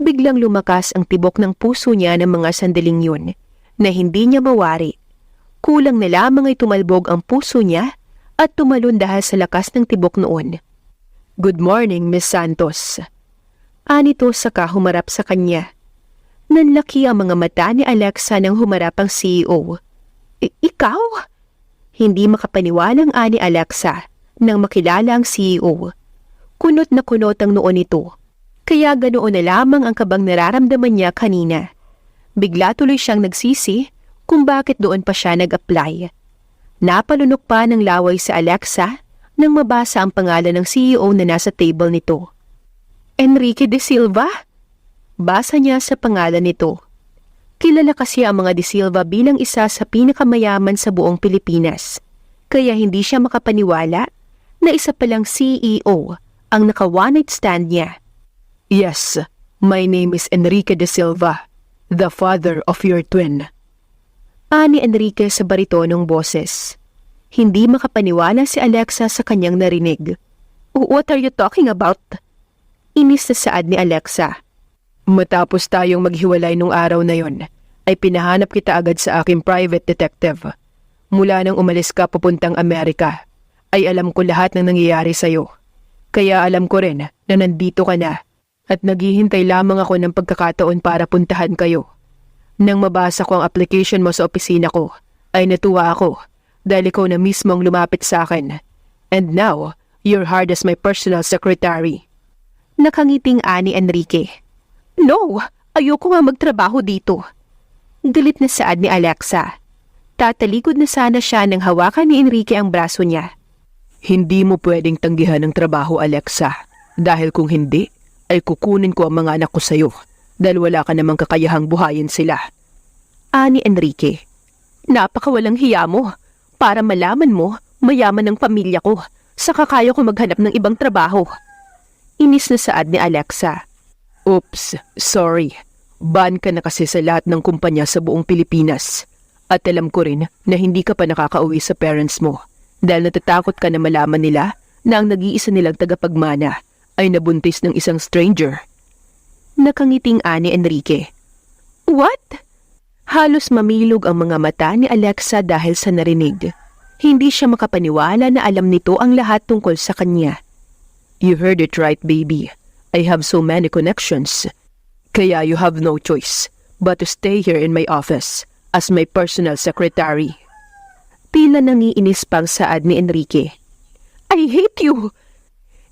Biglang lumakas ang tibok ng puso niya ng mga sandaling yun na hindi niya mawari. Kulang na lamang ay tumalbog ang puso niya at tumalon dahil sa lakas ng tibok noon. Good morning, Miss Santos. Anito saka humarap sa kanya. Nanlaki ang mga mata ni Alexa nang humarap ang CEO. Ikaw? Hindi makapaniwalang ani Alexa nang makilala ang CEO. Kunot na kunot ang noon nito. Kaya ganoon na lamang ang kabang nararamdaman niya kanina. Bigla tuloy siyang nagsisi kung bakit doon pa siya nag-apply. Napalunok pa ng laway si Alexa nang mabasa ang pangalan ng CEO na nasa table nito. Enrique De Silva? Basa niya sa pangalan nito. Kilala kasi ang mga De Silva bilang isa sa pinakamayaman sa buong Pilipinas. Kaya hindi siya makapaniwala na isa palang CEO ang naka-one-night stand niya. Yes, my name is Enrique De Silva, the father of your twin. Ani Enrique sa baritonong boses. Hindi makapaniwala si Alexa sa kanyang narinig. What are you talking about? Inis na saad ni Alexa. Matapos tayong maghiwalay nung araw na yon, ay pinahanap kita agad sa aking private detective. Mula nang umalis ka papuntang Amerika, ay alam ko lahat ng nangyayari sa'yo. Kaya alam ko rin na nandito ka na at naghihintay lamang ako ng pagkakataon para puntahan kayo. Nang mabasa ko ang application mo sa opisina ko, ay natuwa ako dahil ikaw na mismo ang lumapit sa akin. And now, you're hired as my personal secretary. Nakangiting ani Enrique. No, ayoko nga magtrabaho dito. Galit na saad ni Alexa. Tatalikod na sana siya nang hawakan ni Enrique ang braso niya. Hindi mo pwedeng tanggihan ang trabaho, Alexa. Dahil kung hindi, ay kukunin ko ang mga anak ko sa'yo. Dahil wala ka namang kakayahang buhayin sila. Ani Enrique. Napakawalang hiya mo. Para malaman mo, mayaman ang pamilya ko. Saka kaya ko maghanap ng ibang trabaho. Inis na saad ni Alexa. Oops, sorry. Ban ka na kasi sa lahat ng kumpanya sa buong Pilipinas. At alam ko rin na hindi ka pa nakakauwi sa parents mo. Dahil natatakot ka na malaman nila na ang nag-iisa nilang tagapagmana ay nabuntis ng isang stranger. Nakangiting ani Enrique. What? Halos mamilog ang mga mata ni Alexa dahil sa narinig. Hindi siya makapaniwala na alam nito ang lahat tungkol sa kanya. You heard it right, baby. I have so many connections. Kaya you have no choice but to stay here in my office as my personal secretary. Tila nangiinis pang saad ni Enrique. I hate you!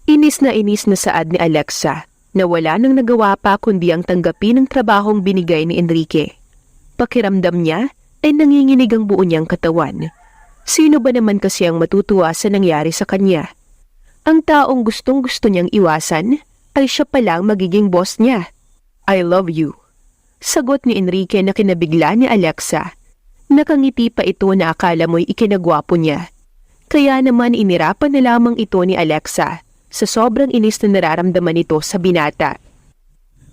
Inis na saad ni Alexa na wala nang nagawa pa kundi ang tanggapin ng trabahong binigay ni Enrique. Pakiramdam niya ay nanginginig ang buo niyang katawan. Sino ba naman kasi ang matutuwa sa nangyari sa kanya? Ang taong gustong-gusto niyang iwasan ay siya palang magiging boss niya. I love you. Sagot ni Enrique na kinabigla ni Alexa. Nakangiti pa ito na akala mo'y ikinagwapo niya. Kaya naman inirapan na lamang ito ni Alexa sa sobrang inis na nararamdaman nito sa binata.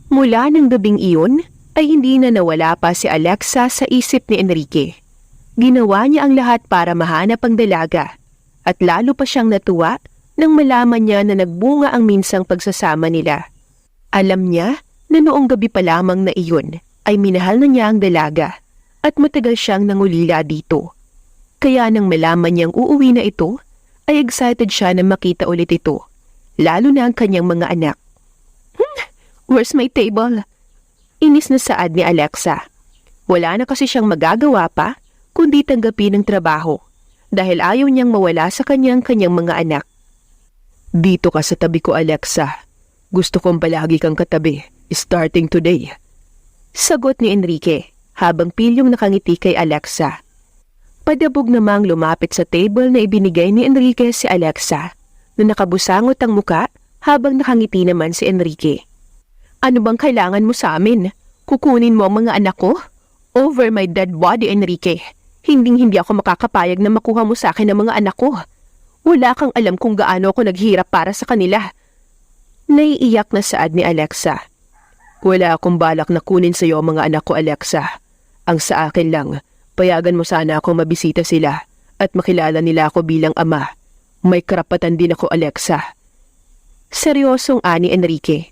Mula ng gabing iyon ay hindi na nawala pa si Alexa sa isip ni Enrique. Ginawa niya ang lahat para mahanap ang dalaga at lalo pa siyang natuwa nang malaman niya na nagbunga ang minsang pagsasama nila. Alam niya na noong gabi pa lamang na iyon ay minahal na niya ang dalaga at matagal siyang nangulila dito. Kaya nang malaman niyang uuwi na ito, ay excited siya na makita ulit ito, lalo na ang kanyang mga anak. Where's my table? Inis na saad ni Alexa. Wala na kasi siyang magagawa pa kundi tanggapin ang trabaho dahil ayaw niyang mawala sa kanyang mga anak. Dito ka sa tabi ko, Alexa. Gusto kong palagi kang katabi, starting today. Sagot ni Enrique habang pilyong nakangiti kay Alexa. Padabog namang lumapit sa table na ibinigay ni Enrique si Alexa na nakabusangot ang muka habang nakangiti naman si Enrique. Ano bang kailangan mo sa amin? Kukunin mo ang mga anak ko? Over my dead body, Enrique. Hindi ako makakapayag na makuha mo sa akin ang mga anak ko. Wala kang alam kung gaano ako naghirap para sa kanila. Naiiyak na saad ni Alexa. Wala akong balak na kunin sa iyo ang mga anak ko, Alexa. Ang sa akin lang, payagan mo sana akong mabisita sila at makilala nila ako bilang ama. May karapatan din ako, Alexa. Seryosong ani Enrique.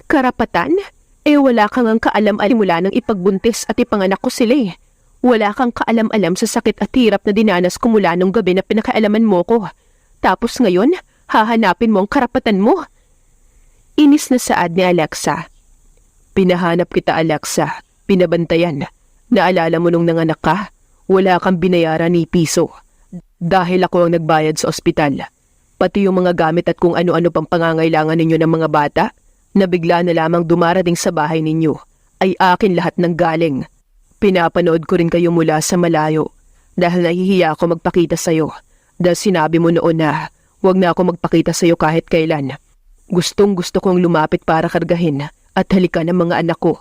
Karapatan? Wala kang ang kaalam-alam mula nang ipagbuntis at ipanganak ko sila eh. Wala kang kaalam-alam sa sakit at hirap na dinanas ko mula nung gabi na pinakaalaman mo ko. Tapos ngayon, hahanapin mo ang karapatan mo. Inis na saad ni Alexa. Pinahanap kita, Alexa. Pinabantayan. Naalala mo nung nanganak ka? Wala kang binayaran ni piso. Dahil ako ang nagbayad sa ospital. Pati yung mga gamit at kung ano-ano pang pangangailangan ninyo ng mga bata, na bigla na lamang dumarating sa bahay ninyo, ay akin lahat ng galing. Pinapanood ko rin kayo mula sa malayo dahil nahihiya ako magpakita sa'yo dahil sinabi mo noon na huwag na ako magpakita sa'yo kahit kailan. Gustong-gusto kong lumapit para kargahin at halikan ng mga anak ko.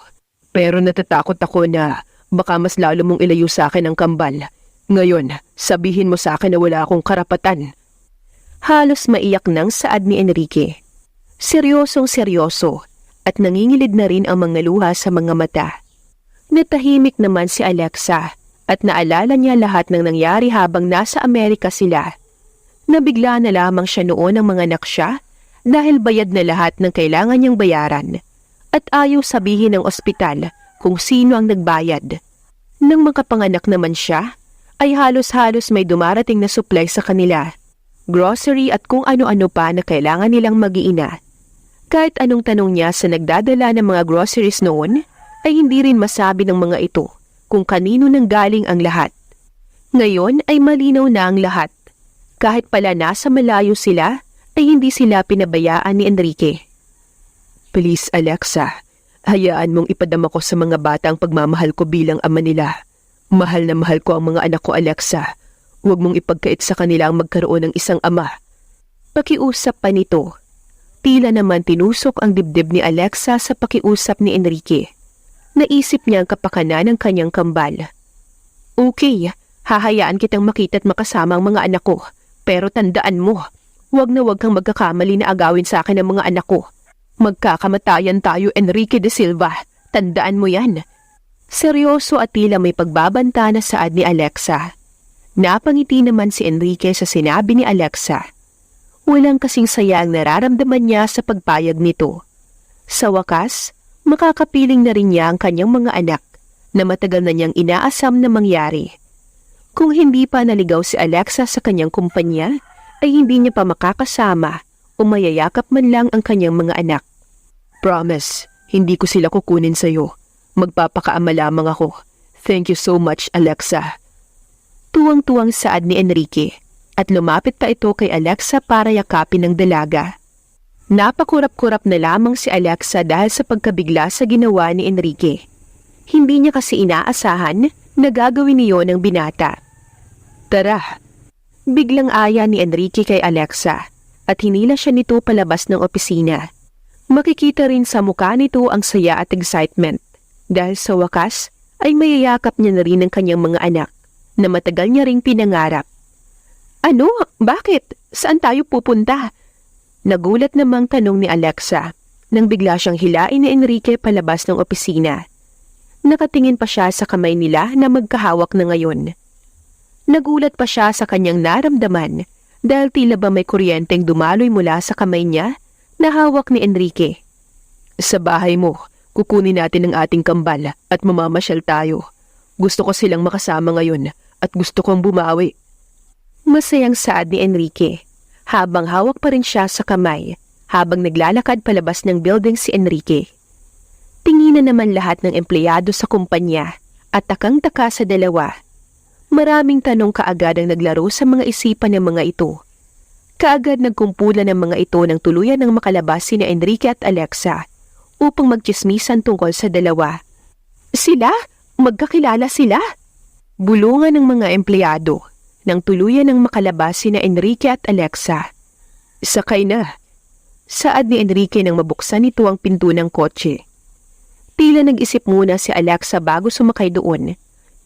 Pero natatakot ako na baka mas lalo mong ilayo sa akin ang kambal. Ngayon, sabihin mo sa akin na wala akong karapatan. Halos maiyak nang saad ni Enrique. Seryosong-seryoso at nangingilid na rin ang mga luha sa mga mata. Natahimik naman si Alexa at naalala niya lahat ng nangyari habang nasa Amerika sila. Nabigla na lamang siya noon ng mga anak siya dahil bayad na lahat ng kailangan niyang bayaran at ayaw sabihin ng ospital kung sino ang nagbayad. Nang makapanganak naman siya, ay halos-halos may dumarating na supply sa kanila. Grocery at kung ano-ano pa na kailangan nilang mag-iina. Kahit anong tanong niya sa nagdadala ng mga groceries noon, ay hindi rin masabi ng mga ito kung kanino nang galing ang lahat. Ngayon ay malinaw na ang lahat. Kahit pala nasa malayo sila, ay hindi sila pinabayaan ni Enrique. Please, Alexa, hayaan mong ipadama ko sa mga bata ang pagmamahal ko bilang ama nila. Mahal na mahal ko ang mga anak ko, Alexa. Huwag mong ipagkait sa kanila ang magkaroon ng isang ama. Pakiusap pa nito. Tila naman tinusok ang dibdib ni Alexa sa pakiusap ni Enrique. Naisip niya ang kapakanan ng kanyang kambal. Okay, hahayaan kitang makita at makasama ang mga anak ko. Pero tandaan mo, huwag na huwag kang magkakamali na agawin sa akin ang mga anak ko. Magkakamatayan tayo, Enrique de Silva. Tandaan mo yan. Seryoso at tila may pagbabanta na saad ni Alexa. Napangiti naman si Enrique sa sinabi ni Alexa. Walang kasing saya ang nararamdaman niya sa pagpayag nito. Sa wakas, makakapiling na rin niya ang kanyang mga anak na matagal na niyang inaasam na mangyari. Kung hindi pa naligaw si Alexa sa kanyang kumpanya, ay hindi niya pa makakasama o mayayakap man lang ang kanyang mga anak. Promise, hindi ko sila kukunin sa'yo. Magpapakaama lamang ako. Thank you so much, Alexa. Tuwang-tuwang saad ni Enrique at lumapit pa ito kay Alexa para yakapin ng dalaga. Napakurap-kurap na lamang si Alexa dahil sa pagkabigla sa ginawa ni Enrique. Hindi niya kasi inaasahan na gagawin niyo ng binata. Tara! Biglang aya ni Enrique kay Alexa at hinila siya nito palabas ng opisina. Makikita rin sa mukha nito ang saya at excitement dahil sa wakas ay mayayakap niya na rin ang kanyang mga anak na matagal niya ring pinangarap. Ano? Bakit? Saan tayo pupunta? Nagulat namang tanong ni Alexa nang bigla siyang hilain ni Enrique palabas ng opisina. Nakatingin pa siya sa kamay nila na magkahawak na ngayon. Nagulat pa siya sa kanyang naramdaman dahil tila ba may kuryenteng dumaloy mula sa kamay niya na hawak ni Enrique. Sa bahay mo, kukunin natin ang ating kambal at mamamasyal tayo. Gusto ko silang makasama ngayon at gusto kong bumawi. Masayang saad ni Enrique habang hawak pa rin siya sa kamay habang naglalakad palabas ng building si Enrique. Tinginan naman lahat ng empleyado sa kumpanya at takang-taka sa dalawa. Maraming tanong kaagad ang naglaro sa mga isipan ng mga ito. Kaagad nagkumpulan ng mga ito ng tuluyan ng makalabas sina Enrique at Alexa upang magtsismisan tungkol sa dalawa. Sila? Magkakilala sila? Bulungan ng mga empleyado nang tuluyan ng makalabas sina Enrique at Alexa. Sakay na. Saad ni Enrique nang mabuksan nito ang pinto ng kotse. Tila nag-isip muna si Alexa bago sumakay doon,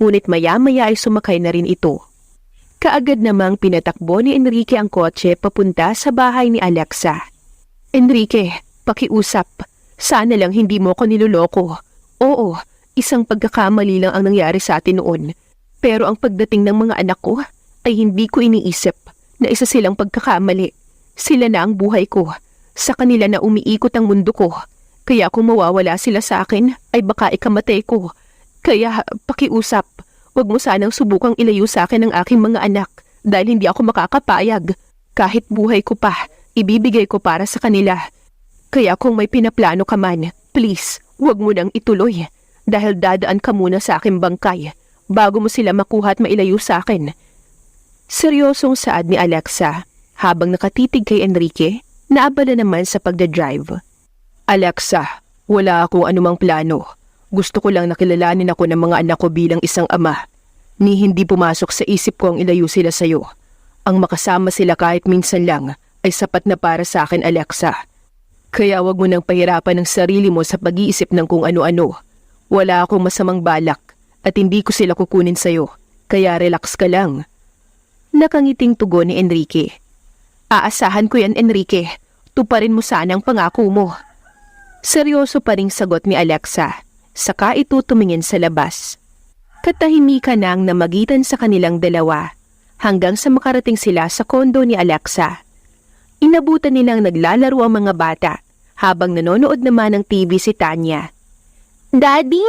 ngunit maya-maya ay sumakay na rin ito. Kaagad namang pinatakbo ni Enrique ang kotse papunta sa bahay ni Alexa. Enrique, pakiusap. Sana lang hindi mo ko niloloko. Oo, isang pagkakamali lang ang nangyari sa atin noon. Pero ang pagdating ng mga anak ko ay hindi ko iniisip na isa silang pagkakamali. Sila na ang buhay ko. Sa kanila na umiikot ang mundo ko. Kaya kung mawawala sila sa akin, ay baka ikamatay ko. Kaya pakiusap, huwag mo sanang subukang ilayo sa akin ang aking mga anak dahil hindi ako makakapayag. Kahit buhay ko pa, ibibigay ko para sa kanila. Kaya kung may pinaplano ka man, please, huwag mo nang ituloy dahil dadaan ka muna sa aking bangkay bago mo sila makuha at mailayo sa akin. Seryosong saad ni Alexa habang nakatitig kay Enrique na abala naman sa pagdadrive. Alexa, wala akong anumang plano. Gusto ko lang nakilalanin ako ng mga anak ko bilang isang ama. Ni hindi pumasok sa isip ko ang ilayo sila sa'yo. Ang makasama sila kahit minsan lang ay sapat na para sa akin, Alexa. Kaya wag mo nang pahirapan ang sarili mo sa pag-iisip ng kung ano-ano. Wala akong masamang balak at hindi ko sila kukunin sa'yo. Kaya relax ka lang. Nakangiting tugon ni Enrique. Aasahan ko yan, Enrique. Tuparin mo sana ang pangako mo. Seryoso pa ring sagot ni Alexa. Saka ito tumingin sa labas. Katahimikan nang namagitan sa kanilang dalawa hanggang sa makarating sila sa kondo ni Alexa. Inabutan nilang naglalaro ang mga bata habang nanonood naman ng TV si Tanya. Daddy!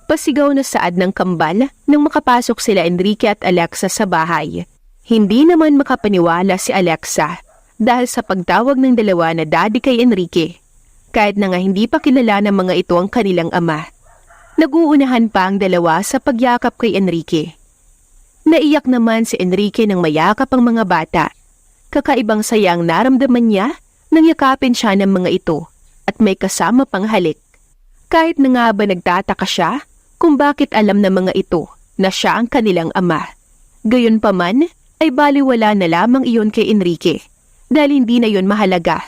Pasigaw na saad ng kambal nang makapasok sila Enrique at Alexa sa bahay. Hindi naman makapaniwala si Alexa dahil sa pagtawag ng dalawa na daddy kay Enrique. Kahit na nga hindi pa kilala ng mga ito ang kanilang ama. Naguunahan pa ang dalawa sa pagyakap kay Enrique. Naiyak naman si Enrique nang mayakap ang mga bata. Kakaibang saya ang naramdaman niya nang yakapin siya ng mga ito at may kasama pang halik. Kahit na nga ba nagtataka siya kung bakit alam ng mga ito na siya ang kanilang ama. Gayunpaman ay baliwala na lamang iyon kay Enrique dahil hindi na iyon mahalaga.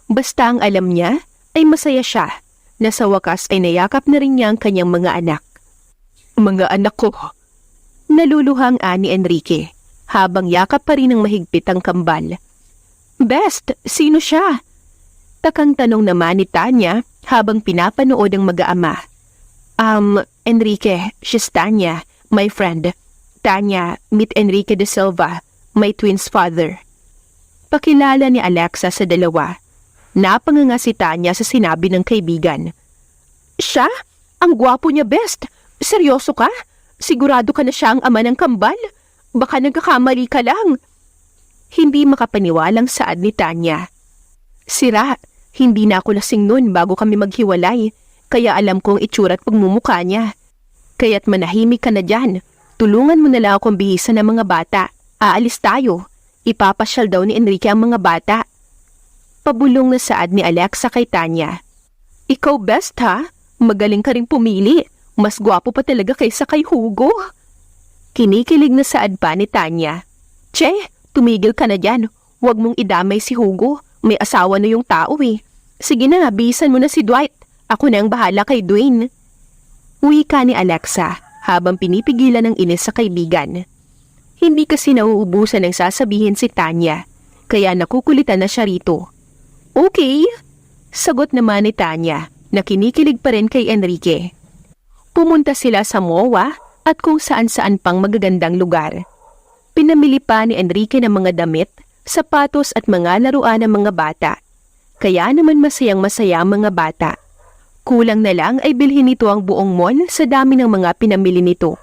Basta ang alam niya ay masaya siya na sa wakas ay nayakap na rin niya ang kanyang mga anak. Mga anak ko! Naluluhang ani Enrique habang yakap pa rin ng mahigpit ang kambal. Best, sino siya? Takang tanong naman ni Tanya habang pinapanood ang mag-aama. Enrique, she's Tanya, my friend. Tanya, meet Enrique de Silva, my twin's father. Pakilala ni Alexa sa dalawa. Napanganga si Tanya sa sinabi ng kaibigan. Siya? Ang gwapo niya, Best. Seryoso ka? Sigurado ka na siya ang ama ng kambal? Baka nagkakamali ka lang. Hindi makapaniwalang saad ni Tanya. Sira, hindi na ako lasing nun bago kami maghiwalay, kaya alam kong itsura at pagmumukha niya. Kaya't manahimik ka na dyan. Tulungan mo na lang akong bihisan ng mga bata. Aalis tayo. Ipapasyal daw ni Enrique ang mga bata. Pabulong na saad ni Alexa kay Tanya. Ikaw best ha? Magaling ka ring pumili. Mas gwapo pa talaga kaysa kay Hugo. Kinikilig na saad pa ni Tanya. Che, tumigil ka na dyan. Huwag mong idamay si Hugo. May asawa na yung tao eh. Sige na, bihisan mo na si Dwight. Ako na ang bahala kay Dwayne. Wika ni Alexa habang pinipigilan ng inis sa kaibigan. Hindi kasi nauubusan ng sasabihin si Tanya, kaya nakukulitan na siya rito. Okay, sagot naman ni Tanya na kinikilig pa rin kay Enrique. Pumunta sila sa MOA at kung saan-saan pang magagandang lugar. Pinamili pa ni Enrique ng mga damit, sapatos at mga laruan ng mga bata. Kaya naman masayang-masaya ang mga bata. Kulang na lang ay bilhin nito ang buong mall sa dami ng mga pinamili nito.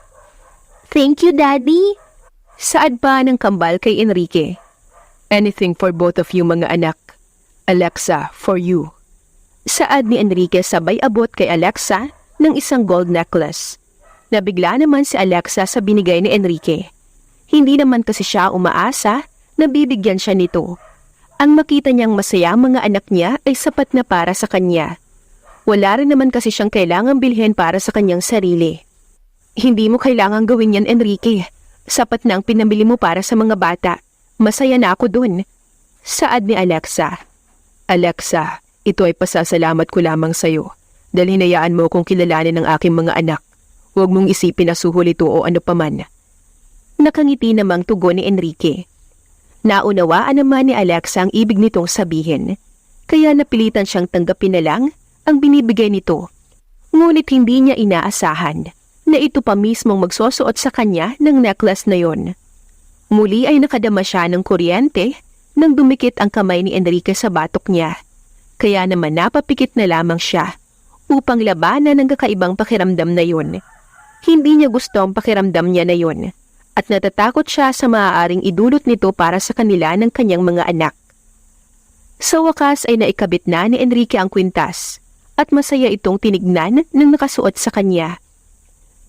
Thank you, Daddy! Saad pa ng kambal kay Enrique. Anything for both of you mga anak. Alexa, for you. Saad ni Enrique sabay abot kay Alexa ng isang gold necklace. Nabigla naman si Alexa sa binigay ni Enrique. Hindi naman kasi siya umaasa na bibigyan siya nito. Ang makita niyang masaya ang mga anak niya ay sapat na para sa kanya. Wala rin naman kasi siyang kailangang bilhin para sa kanyang sarili. Hindi mo kailangang gawin yan, Enrique. Sapat na ang pinamili mo para sa mga bata. Masaya na ako dun. Saad ni Alexa. Alexa, ito ay pasasalamat ko lamang sa'yo dahil hinayaan mo kung kilalanin ng aking mga anak. Huwag mong isipin na suhol ito o ano paman. Nakangiti namang tugon ni Enrique. Naunawaan naman ni Alexa ang ibig nitong sabihin, kaya napilitan siyang tanggapin na lang ang binibigay nito. Ngunit hindi niya inaasahan na ito pa mismong magsusuot sa kanya ng necklace na yon. Muli ay nakadama siya ng kuryente nang dumikit ang kamay ni Enrique sa batok niya. Kaya naman napapikit na lamang siya upang labanan ang kakaibang pakiramdam na yun. Hindi niya gusto ang pakiramdam niya na yun at natatakot siya sa maaaring idulot nito para sa kanila ng kanyang mga anak. Sa wakas ay naikabit na ni Enrique ang kwintas at masaya itong tinignan ng nakasuot sa kanya.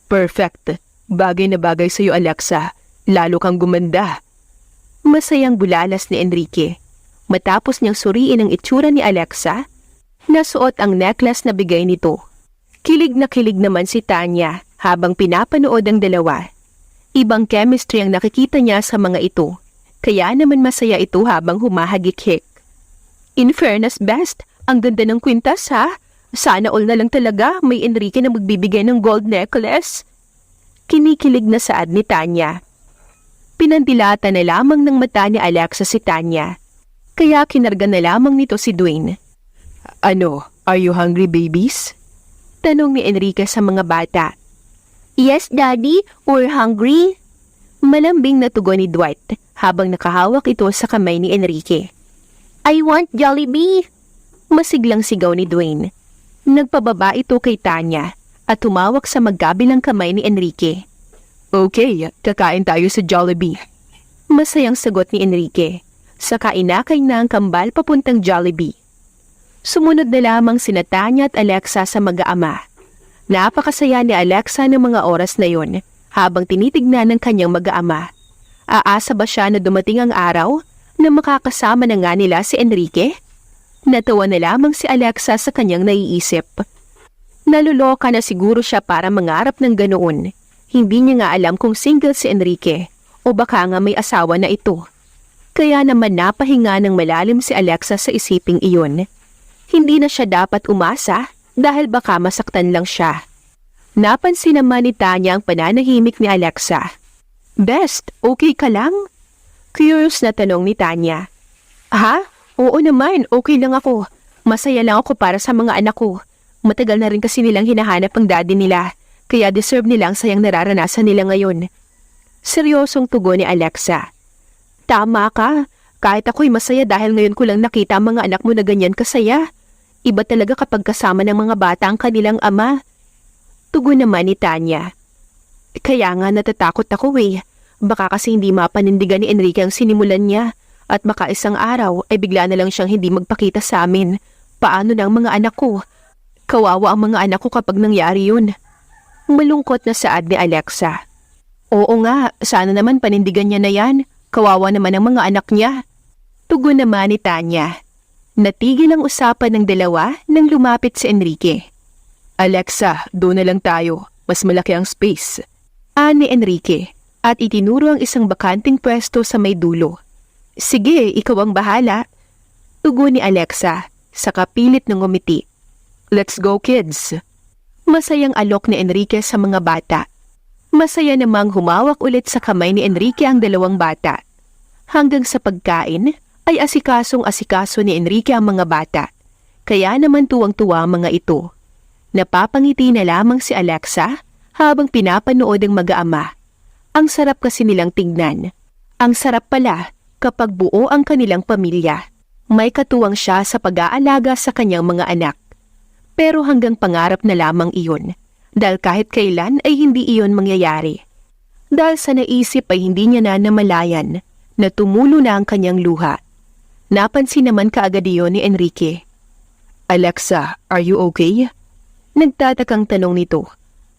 Perfect. Bagay na bagay sa iyo, Alexa. Lalo kang gumanda. Masayang bulalas ni Enrique. Matapos niyang suriin ang itsura ni Alexa, nasuot ang necklace na bigay nito. Kilig na kilig naman si Tanya habang pinapanood ang dalawa. Ibang chemistry ang nakikita niya sa mga ito, kaya naman masaya ito habang humahagik-hik. In fairness, best, ang ganda ng kwintas ha? Sana all na lang talaga may Enrique na magbibigay ng gold necklace. Kinikilig na saad ni Tanya. Pinandilata na lamang ng mata ni Alexa si Tanya, kaya kinarga na lamang nito si Dwayne. Ano, are you hungry babies? Tanong ni Enrique sa mga bata. Yes, Daddy, we're hungry. Malambing na tugon ni Dwight habang nakahawak ito sa kamay ni Enrique. I want Jollibee! Masiglang sigaw ni Dwayne. Nagpababa ito kay Tanya at tumawak sa magkabilang kamay ni Enrique. Okay, kakain tayo sa Jollibee. Masayang sagot ni Enrique. Saka inakay na ang kambal papuntang Jollibee. Sumunod na lamang sina Tanya at Alexa sa mag-aama. Napakasaya ni Alexa ng mga oras na yon habang tinitignan ng kanyang mag-aama. Aasa ba siya na dumating ang araw na makakasama na nga nila si Enrique? Natawa na lamang si Alexa sa kanyang naiisip. Naluloka na siguro siya para mangarap ng ganoon. Hindi niya nga alam kung single si Enrique o baka nga may asawa na ito. Kaya naman napahinga ng malalim si Alexa sa isiping iyon. Hindi na siya dapat umasa dahil baka masaktan lang siya. Napansin naman ni Tanya ang pananahimik ni Alexa. Best, okay ka lang? Curious na tanong ni Tanya. Ha? Oo naman, okay lang ako. Masaya lang ako para sa mga anak ko. Matagal na rin kasi nilang hinahanap ang daddy nila, kaya deserve nila ang sayang nararanasan nila ngayon. Seryosong tugon ni Alexa. Tama ka, kahit ako'y masaya dahil ngayon ko lang nakita ang mga anak mo na ganyan kasaya. Iba talaga kapag kasama ng mga bata ang kanilang ama. Tugon naman ni Tanya. Kaya nga natatakot ako eh. Baka kasi hindi mapanindigan ni Enrique ang sinimulan niya at baka isang araw ay bigla na lang siyang hindi magpakita sa amin. Paano na ang mga anak ko? Kawawa ang mga anak ko kapag nangyari yun. Malungkot na saad ni Alexa. Oo nga, sana naman panindigan niya na yan. Kawawa naman ang mga anak niya. Tugon naman ni Tanya. Natigil ang usapan ng dalawa nang lumapit si Enrique. Alexa, doon na lang tayo. Mas malaki ang space. Ani Enrique at itinuro ang isang bakanting pwesto sa may dulo. Sige, ikaw ang bahala. Tugon ni Alexa sa kapilit ng ngumiti. Let's go kids. Masayang alok ni Enrique sa mga bata. Masaya namang humawak ulit sa kamay ni Enrique ang dalawang bata. Hanggang sa pagkain ay asikasong-asikaso ni Enrique ang mga bata. Kaya naman tuwang-tuwa ang mga ito. Napapangiti na lamang si Alexa habang pinapanood ang mag-aama. Ang sarap kasi nilang tingnan. Ang sarap pala kapag buo ang kanilang pamilya. May katuwang siya sa pag-aalaga sa kanyang mga anak. Pero hanggang pangarap na lamang iyon. Dahil kahit kailan ay hindi iyon mangyayari. Dahil sa naisip ay hindi niya na namalayan na tumulo na ang kanyang luha. Napansin naman kaagad iyon ni Enrique. Alexa, are you okay? Nagtatakang tanong nito.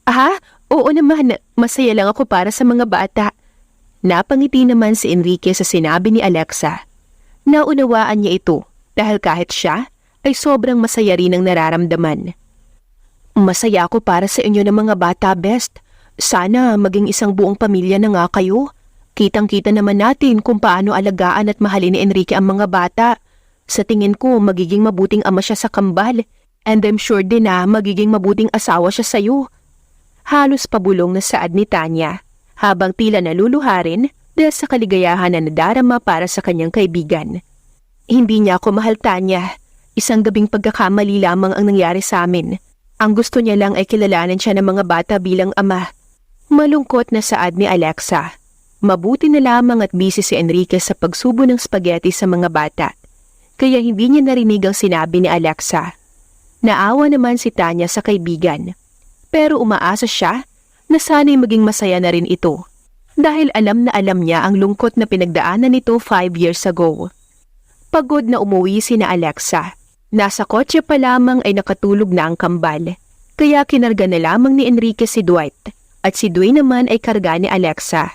Aha, oo naman, masaya lang ako para sa mga bata. Napangiti naman si Enrique sa sinabi ni Alexa. Naunawaan niya ito dahil kahit siya ay sobrang masaya rin ang nararamdaman. Masaya ako para sa inyo ng mga bata, best. Sana maging isang buong pamilya na nga kayo. Kitang-kita naman natin kung paano alagaan at mahalin ni Enrique ang mga bata. Sa tingin ko, magiging mabuting ama siya sa kambal. And I'm sure din na magiging mabuting asawa siya sa'yo. Halos pabulong na saad ni Tanya, habang tila naluluha rin dahil sa kaligayahan na nadarama para sa kanyang kaibigan. Hindi niya ako mahal, Tanya. Isang gabing pagkakamali lamang ang nangyari sa amin. Ang gusto niya lang ay kilalanin siya ng mga bata bilang ama. Malungkot na saad ni Alexa. Mabuti na lamang at busy si Enrique sa pagsubo ng spaghetti sa mga bata. Kaya hindi niya narinig ang sinabi ni Alexa. Naawa naman si Tanya sa kaibigan. Pero umaasa siya na sana'y maging masaya na rin ito. Dahil alam na alam niya ang lungkot na pinagdaanan nito 5 years ago. Pagod na umuwi sina Alexa. Nasa kotse pa lamang ay nakatulog na ang kambal. Kaya kinarga na lamang ni Enrique si Dwight at si Dwayne naman ay karga ni Alexa.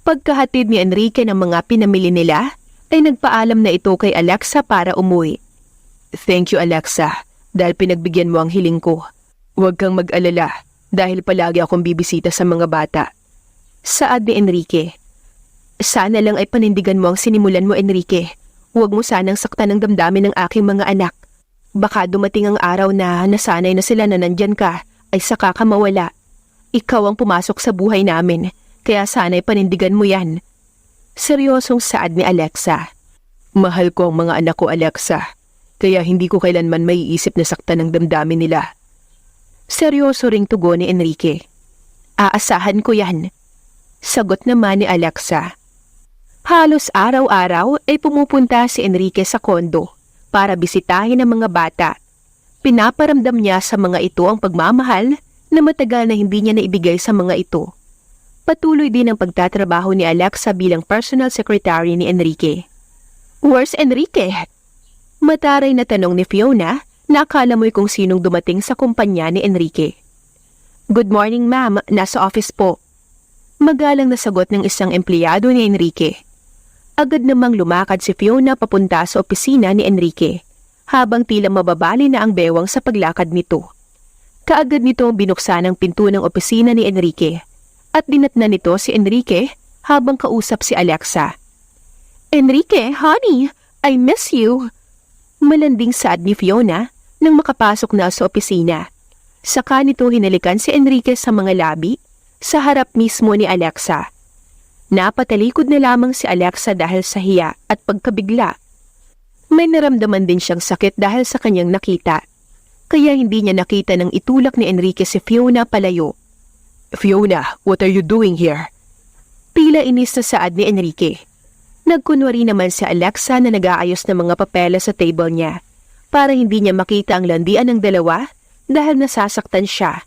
Pagkahatid ni Enrique ng mga pinamili nila, ay nagpaalam na ito kay Alexa para umuwi. Thank you, Alexa, dahil pinagbigyan mo ang hiling ko. Huwag kang mag-alala dahil palagi akong bibisita sa mga bata. Saad ni Enrique. Sana lang ay panindigan mo ang sinimulan mo, Enrique. Huwag mo sanang saktan ang damdamin ng aking mga anak. Baka dumating ang araw na nasanay na sila na nandyan ka, ay saka ka mawala. Ikaw ang pumasok sa buhay namin, kaya sana'y panindigan mo yan. Seryosong saad ni Alexa. Mahal ko ang mga anak ko, Alexa, kaya hindi ko kailanman maiisip na saktan ang damdamin nila. Seryoso ring tugon ni Enrique. Aasahan ko yan. Sagot naman ni Alexa. Halos araw-araw ay pumupunta si Enrique sa kondo para bisitahin ang mga bata. Pinaparamdam niya sa mga ito ang pagmamahal na matagal na hindi niya naibigay sa mga ito. Patuloy din ang pagtatrabaho ni Alexa bilang personal secretary ni Enrique. Where's Enrique? Mataray na tanong ni Fiona na akala mo'y kung sinong dumating sa kumpanya ni Enrique. Good morning, ma'am. Nasa office po. Magalang na sagot ng isang empleyado ni Enrique. Agad namang lumakad si Fiona papunta sa opisina ni Enrique, habang tila mababali na ang bewang sa paglakad nito. Kaagad nito binuksan ang pinto ng opisina ni Enrique, at dinatnan nito si Enrique habang kausap si Alexa. Enrique, honey, I miss you. Malanding saad ni Fiona nang makapasok na sa opisina. Saka nito hinalikan si Enrique sa mga labi, sa harap mismo ni Alexa. Napatalikod na lamang si Alexa dahil sa hiya at pagkabigla. May naramdaman din siyang sakit dahil sa kanyang nakita. Kaya hindi niya nakita nang itulak ni Enrique si Fiona palayo. Fiona, what are you doing here? Tila inis na saad ni Enrique. Nagkunwari naman si Alexa na nag-aayos ng mga papeles sa table niya para hindi niya makita ang landian ng dalawa dahil nasasaktan siya.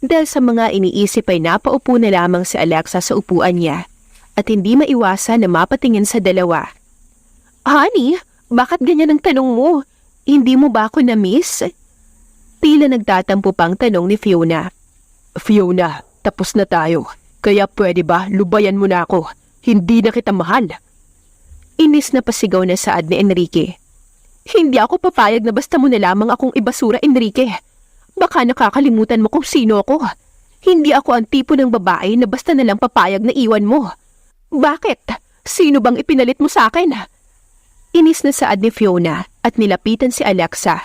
Dahil sa mga iniisip ay napaupo na lamang si Alexa sa upuan niya at hindi maiwasan na mapatingin sa dalawa. Honey, bakit ganyan ang tanong mo? Hindi mo ba ako na-miss? Tila nagtatampo pang tanong ni Fiona. Fiona, tapos na tayo. Kaya pwede ba lubayan mo na ako? Hindi na kita mahal. Inis na pasigaw na saad ni Enrique. Hindi ako papayag na basta mo na lamang akong ibasura, Enrique. Baka nakakalimutan mo kung sino ako. Hindi ako ang tipo ng babae na basta na lang papayag na iwan mo. Bakit? Sino bang ipinalit mo sa akin? Inis na saad ni Fiona at nilapitan si Alexa.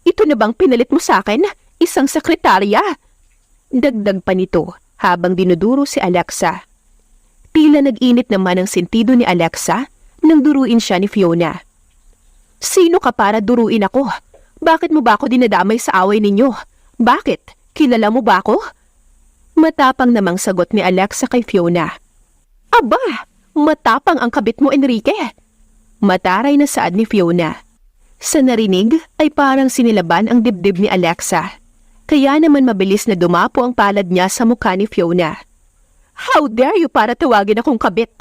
Ito na bang pinalit mo sa akin? Isang sekretarya? Dagdag pa nito habang dinuduro si Alexa. Tila nag-init naman ang sentido ni Alexa nang duruin siya ni Fiona. Sino ka para duruin ako? Bakit mo ba ako dinadamay sa away ninyo? Bakit? Kilala mo ba ako? Matapang namang sagot ni Alexa kay Fiona. Aba, matapang ang kabit mo, Enrique. Mataray na saad ni Fiona. Sa narinig ay parang sinilaban ang dibdib ni Alexa. Kaya naman mabilis na dumapo ang palad niya sa mukha ni Fiona. How dare you para tawagin akong kabit?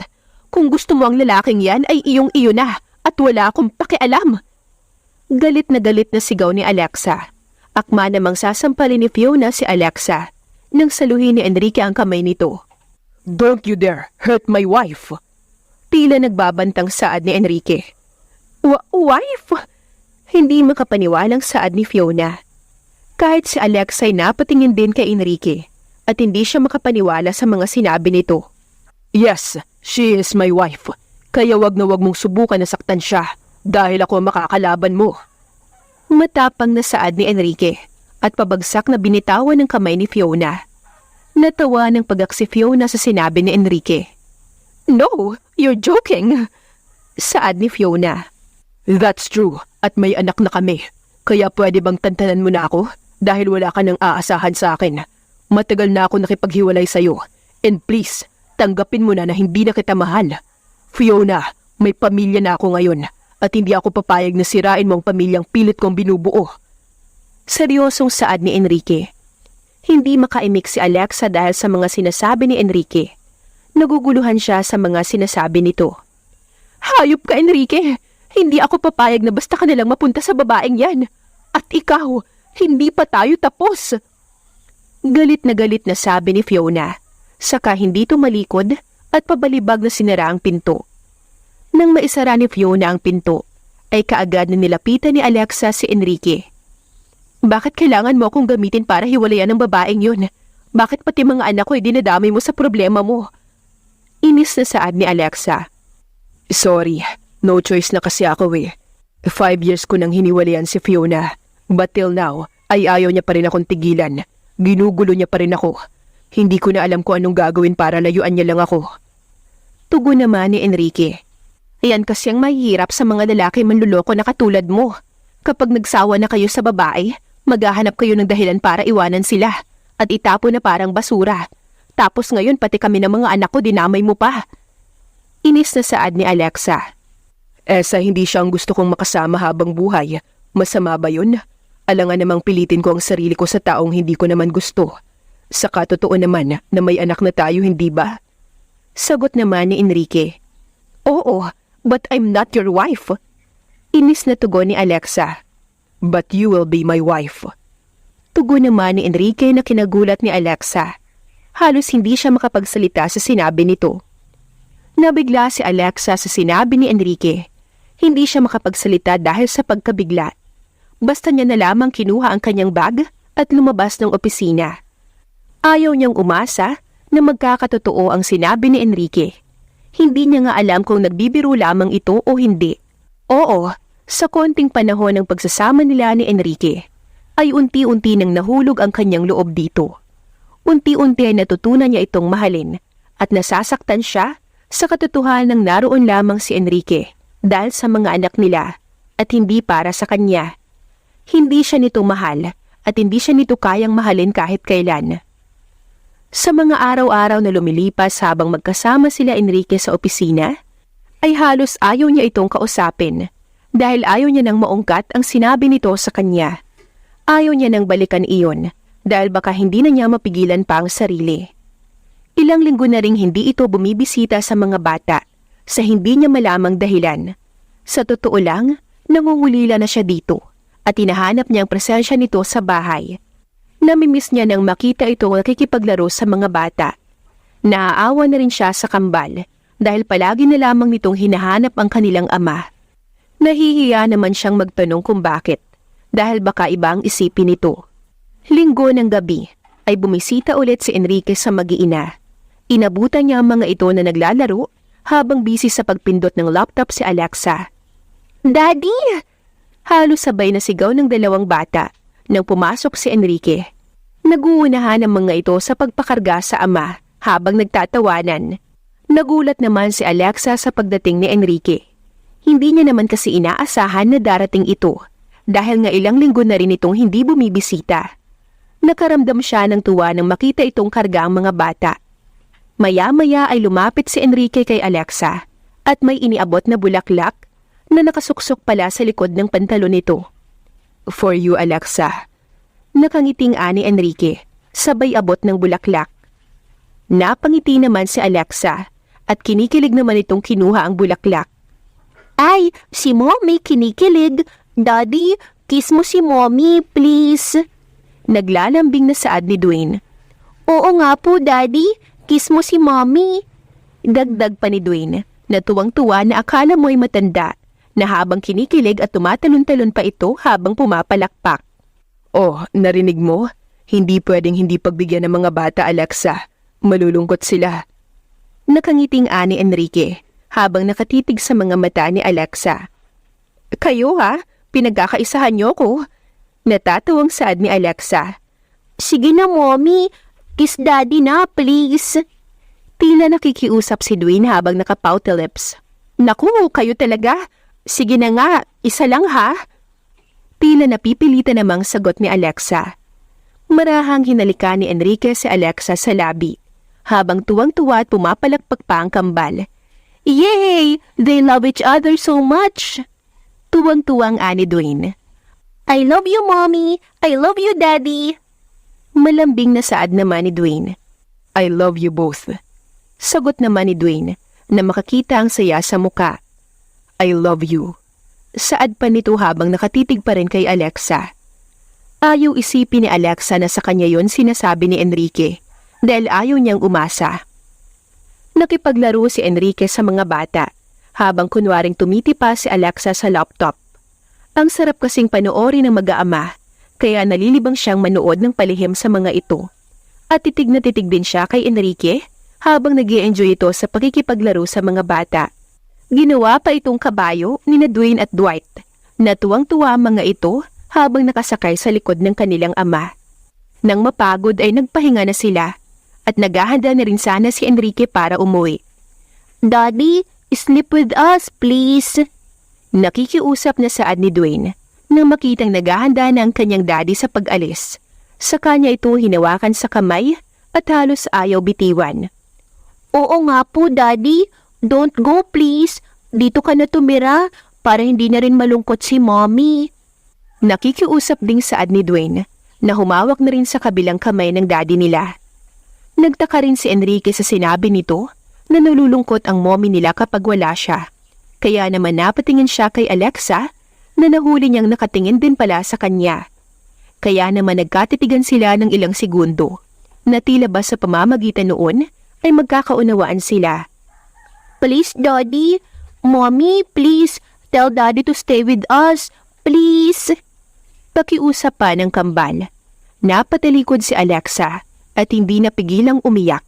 Kung gusto mo ang lalaking yan ay iyong-iyo na at wala akong pakialam. Galit na sigaw ni Alexa. Akma namang sasampalin ni Fiona si Alexa nang saluhin ni Enrique ang kamay nito. Don't you dare hurt my wife! Tila nagbabantang saad ni Enrique. Wife? Hindi makapaniwalang saad ni Fiona. Kahit si Alexa ay napatingin din kay Enrique at hindi siya makapaniwala sa mga sinabi nito. Yes, she is my wife. Kaya wag na wag mong subukan na saktan siya dahil ako makakalaban mo. Matapang na saad ni Enrique at pabagsak na binitawan ng kamay ni Fiona. Natawa ng pagak si Fiona sa sinabi ni Enrique. No, you're joking. Saad ni Fiona. That's true at may anak na kami. Kaya pwede bang tantanan mo na ako dahil wala ka nang aasahan sa akin. Matagal na ako nakipaghiwalay sa'yo and please, tanggapin mo na hindi na kita mahal. Fiona, may pamilya na ako ngayon at hindi ako papayag na sirain mo ang pamilyang pilit kong binubuo. Seryosong saad ni Enrique. Hindi makaimik si Alexa dahil sa mga sinasabi ni Enrique. Naguguluhan siya sa mga sinasabi nito. Hayop ka, Enrique! Hindi ako papayag na basta ka nalang mapunta sa babaeng yan. At ikaw, hindi pa tayo tapos. Galit na sabi ni Fiona. Saka hindi tumalikod at pabalibag na sinara ang pinto. Nang maisara ni Fiona ang pinto, ay kaagad na nilapitan ni Alexa si Enrique. Bakit kailangan mo akong gamitin para hiwalayan ng babaeng yun? Bakit pati mga anak ko ay dinadamay mo sa problema mo? Inis na saad ni Alexa. Sorry, no choice na kasi ako eh. 5 years ko nang hiniwalayan si Fiona. But till now, ay ayaw niya pa rin akong tigilan. Ginugulo niya pa rin ako. Hindi ko na alam kung anong gagawin para layuan niya lang ako. Tugon naman ni Enrique. Ayan kasi ang mahihirap sa mga lalaki manluloko na katulad mo. Kapag nagsawa na kayo sa babae, maghahanap kayo ng dahilan para iwanan sila at itapo na parang basura. Tapos ngayon pati kami ng mga anak ko dinamay mo pa. Inis na saad ni Alexa. Sa hindi siyang gusto kong makasama habang buhay, masama ba yun? Alangan namang pilitin ko ang sarili ko sa taong hindi ko naman gusto. Saka totoo naman na may anak na tayo, hindi ba? Sagot naman ni Enrique. Oo, but I'm not your wife. Inis na tugon ni Alexa. But you will be my wife. Tugon naman ni Enrique na kinagulat ni Alexa. Halos hindi siya makapagsalita sa sinabi nito. Nabigla si Alexa sa sinabi ni Enrique. Hindi siya makapagsalita dahil sa pagkabigla. Basta niya na lamang kinuha ang kanyang bag at lumabas ng opisina. Ayaw niyang umasa na magkakatotoo ang sinabi ni Enrique. Hindi niya nga alam kung nagbibiro lamang ito o hindi. Oo, sa konting panahon ng pagsasama nila ni Enrique, ay unti-unti nang nahulog ang kanyang loob dito. Unti-unti ay natutunan niya itong mahalin at nasasaktan siya sa katotohanan ng naroon lamang si Enrique dahil sa mga anak nila at hindi para sa kanya. Hindi siya nito mahal at hindi siya nito kayang mahalin kahit kailan. Sa mga araw-araw na lumilipas habang magkasama sila Enrique sa opisina, ay halos ayaw niya itong kausapin dahil ayaw niya nang maungkat ang sinabi nito sa kanya. Ayaw niya nang balikan iyon dahil baka hindi na niya mapigilan pa ang sarili. Ilang linggo na ring hindi ito bumibisita sa mga bata sa hindi niya malamang dahilan. Sa totoo lang, nangungulila na siya dito at hinahanap niya ang presensya nito sa bahay. Namimiss niya nang makita itong nakikipaglaro sa mga bata. Naaawa na rin siya sa kambal dahil palagi na lamang nitong hinahanap ang kanilang ama. Nahihiya naman siyang magtanong kung bakit dahil baka iba ang isipin nito. Linggo ng gabi ay bumisita ulit si Enrique sa mag-iina. Inabutan niya ang mga ito na naglalaro habang busy sa pagpindot ng laptop si Alexa. "Daddy!" Halos sabay na sigaw ng dalawang bata nang pumasok si Enrique. Naguunahan ang mga ito sa pagpakarga sa ama habang nagtatawanan. Nagulat naman si Alexa sa pagdating ni Enrique. Hindi niya naman kasi inaasahan na darating ito dahil nga ilang linggo na rin itong hindi bumibisita. Nakaramdam siya ng tuwa nang makita itong karga ang mga bata. Maya-maya ay lumapit si Enrique kay Alexa at may iniabot na bulaklak na nakasuksok pala sa likod ng pantalon nito. "For you, Alexa." Nakangiting ani Enrique, sabay abot ng bulaklak. Napangiti naman si Alexa at kinikilig naman itong kinuha ang bulaklak. "Ay, si Mommy kinikilig. Daddy, kiss mo si Mommy, please." Naglalambing na saad ni Dwayne. "Oo nga po, Daddy. Kiss mo si Mommy." Dagdag pa ni Dwayne na tuwang-tuwa na akala mo ay matanda na habang kinikilig at tumatalon-talon pa ito habang pumapalakpak. "Oh, narinig mo? Hindi pwedeng hindi pagbigyan ng mga bata, Alexa. Malulungkot sila." Nakangiting ani Enrique habang nakatitig sa mga mata ni Alexa. "Kayo ha? Pinagkakaisahan niyo ko?" Natatawang saad ni Alexa. "Sige na, Mommy. Kiss Daddy na, please." Tila nakikiusap si Dwayne habang nakapouty lips. "Naku, kayo talaga. Sige na nga, isa lang ha." Tila napipilitan namang sagot ni Alexa. Marahang hinalika ni Enrique si Alexa sa labi habang tuwang-tuwa at pumapalakpak pa ang kambal. "Yay! They love each other so much!" Tuwang-tuwang ani Dwayne. "I love you, Mommy! I love you, Daddy!" Malambing na saad naman ni Dwayne. "I love you both." Sagot naman ni Dwayne na makakita ang saya sa muka. "I love you." Saad pa nito habang nakatitig pa rin kay Alexa. Ayaw isipin ni Alexa na sa kanya yon sinasabi ni Enrique dahil ayaw niyang umasa. Nakipaglaro si Enrique sa mga bata habang kunwaring tumitipa si Alexa sa laptop. Ang sarap kasing panoorin ng mag-aama kaya nalilibang siyang manood ng palihim sa mga ito. At titig na titig din siya kay Enrique habang nag-i-enjoy ito sa pakikipaglaro sa mga bata. Ginawa pa itong kabayo ni Dwayne at Dwight na tuwang-tuwa mga ito habang nakasakay sa likod ng kanilang ama. Nang mapagod ay nagpahinga na sila at naghahanda na rin sana si Enrique para umuwi. "Daddy, sleep with us, please." Nakikiusap na saad ni Dwayne nang makitang naghahanda na ang kanyang daddy sa pag-alis. Sa kanya ito hinawakan sa kamay at halos ayaw bitiwan. "Oo nga po, Daddy. Don't go, please. Dito ka na tumira para hindi na rin malungkot si Mommy." Nakikiusap ding saad ni Dwayne na humawak na rin sa kabilang kamay ng daddy nila. Nagtaka rin si Enrique sa sinabi nito na nalulungkot ang mommy nila kapag wala siya. Kaya naman napatingin siya kay Alexa na nahuli niyang nakatingin din pala sa kanya. Kaya naman nagkatitigan sila ng ilang segundo na tila ba sa pamamagitan noon ay magkakaunawaan sila. "Please, Daddy. Mommy, please. Tell Daddy to stay with us. Please." Pakiusap pa ng kambal. Napatalikod si Alexa at hindi napigilang umiyak.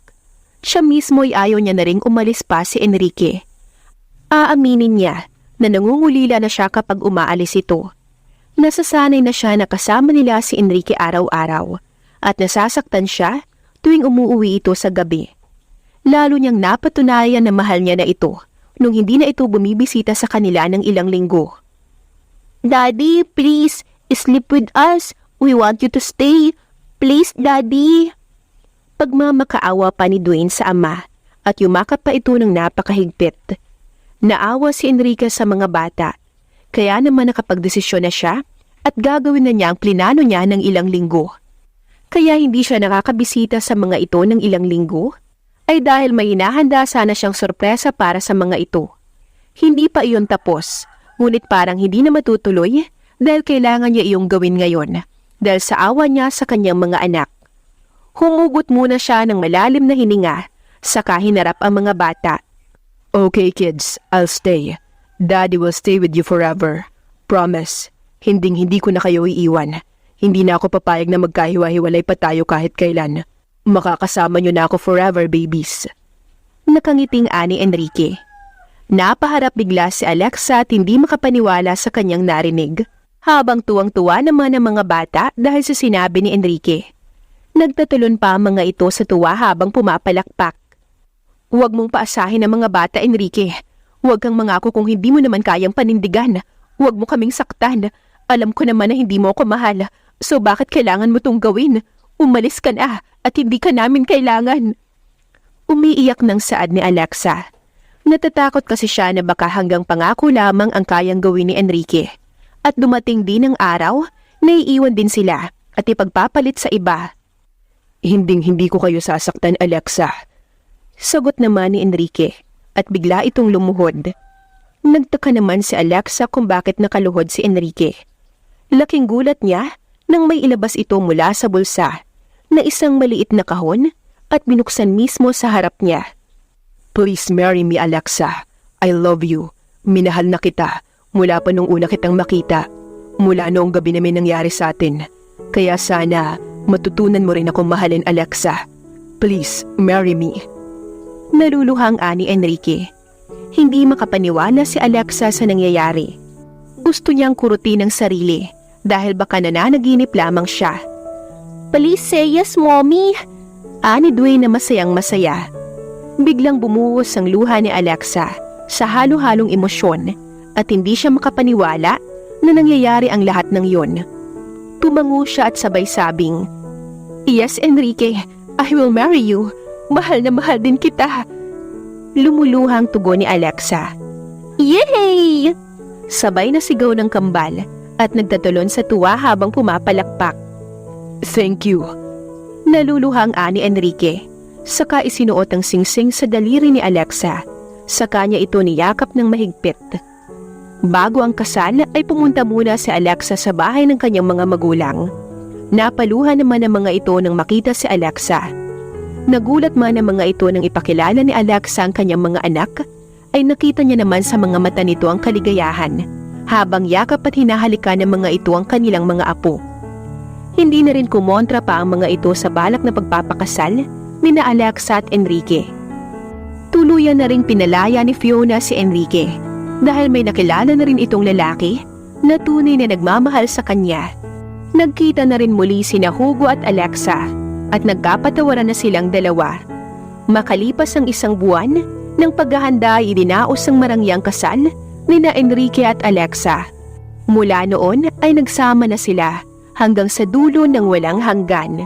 Siya mismo ay ayaw niya na ring umalis pa si Enrique. Aaminin niya na nangungulila na siya kapag umaalis ito. Nasasanay na siya na kasama nila si Enrique araw-araw at nasasaktan siya tuwing umuuwi ito sa gabi. Lalo niyang napatunayan na mahal niya na ito nung hindi na ito bumibisita sa kanila ng ilang linggo. "Daddy, please, sleep with us. We want you to stay. Please, Daddy." Pagmamakaawa pa ni Dwayne sa ama at yumakap pa ito ng napakahigpit. Naawa si Enrique sa mga bata, kaya naman nakapagdesisyon na siya at gagawin na niya ang plinano niya ng ilang linggo. Kaya hindi siya nakakabisita sa mga ito ng ilang linggo, ay dahil may hinahanda sana siyang sorpresa para sa mga ito. Hindi pa iyon tapos, ngunit parang hindi na matutuloy dahil kailangan niya iyong gawin ngayon dahil sa awa niya sa kanyang mga anak. Humugot muna siya ng malalim na hininga Saka hinarap ang mga bata. Okay kids, I'll stay. Daddy will stay with you forever. Promise, hindi ko na kayo iiwan. Hindi na ako papayag na magkahiwa-hiwalay pa tayo kahit kailan. Makakasama niyo na ako forever, babies. Nakangiting ani Enrique. Napaharap bigla si Alexa at hindi makapaniwala sa kanyang narinig. Habang tuwang-tuwa naman ang mga bata dahil sa sinabi ni Enrique. Nagtatulon pa ang mga ito sa tuwa habang pumapalakpak. Huwag mong paasahin ang mga bata, Enrique. Huwag kang mangako kung hindi mo naman kayang panindigan. Huwag mo kaming saktan. Alam ko naman na hindi mo ako mahal. So bakit kailangan mo tong gawin? Umalis ka na at hindi ka namin kailangan. Umiiyak ng saad ni Alexa. Natatakot kasi siya na baka hanggang pangako lamang ang kayang gawin ni Enrique. At dumating din ang araw, naiiwan din sila at ipagpapalit sa iba. Hindi ko kayo sasaktan, Alexa. Sagot naman ni Enrique at bigla itong lumuhod. Nagtaka naman si Alexa kung bakit nakaluhod si Enrique. Laking gulat niya nang may ilabas ito mula sa bulsa na isang maliit na kahon at binuksan mismo sa harap niya. Please marry me, Alexa. I love you. Minahal na kita mula pa nung una kitang makita. Mula noong gabi na may nangyari sa atin. Kaya sana matutunan mo rin akong mahalin, Alexa. Please marry me. Naluluhang ani Enrique. Hindi makapaniwala si Alexa sa nangyayari. Gusto niyang kurutin ang sarili dahil baka nananaginip lamang siya. Please say yes, Mommy. Ani Dwayne na masayang masaya. Biglang bumuhos ang luha ni Alexa sa halo-halong emosyon at hindi siya makapaniwala na nangyayari ang lahat ng yun. Tumango siya at sabay sabing, "Yes, Enrique, I will marry you. Mahal na mahal din kita." Lumuluhang tugon ni Alexa. Yay! Sabay na sigaw ng kambal at nagtatulon sa tuwa habang pumapalakpak. Thank you. Naluluhang ani Enrique. Saka isinuot ang singsing sa daliri ni Alexa. Saka niya ito niyakap ng mahigpit. Bago ang kasal ay pumunta muna si Alexa sa bahay ng kanyang mga magulang. Napaluhan naman ang mga ito nang makita si Alexa. Nagulat man ang mga ito nang ipakilala ni Alexa ang kanyang mga anak, ay nakita niya naman sa mga mata nito ang kaligayahan, habang yakap at hinahalikan ng mga ito ang kanilang mga apo. Hindi na rin kumontra pa ang mga ito sa balak na pagpapakasal ni na Alexa at Enrique. Tuluyan na ring pinalaya ni Fiona si Enrique dahil may nakilala na rin itong lalaki na tunay na nagmamahal sa kanya. Nagkita na rin muli sina Hugo at Alexa at nagkapatawaran na silang dalawa. Makalipas ang isang buwan, ng paghahanda ay idinaos ang marangyang kasal ni na Enrique at Alexa. Mula noon ay nagsama na sila hanggang sa dulo ng walang hanggan.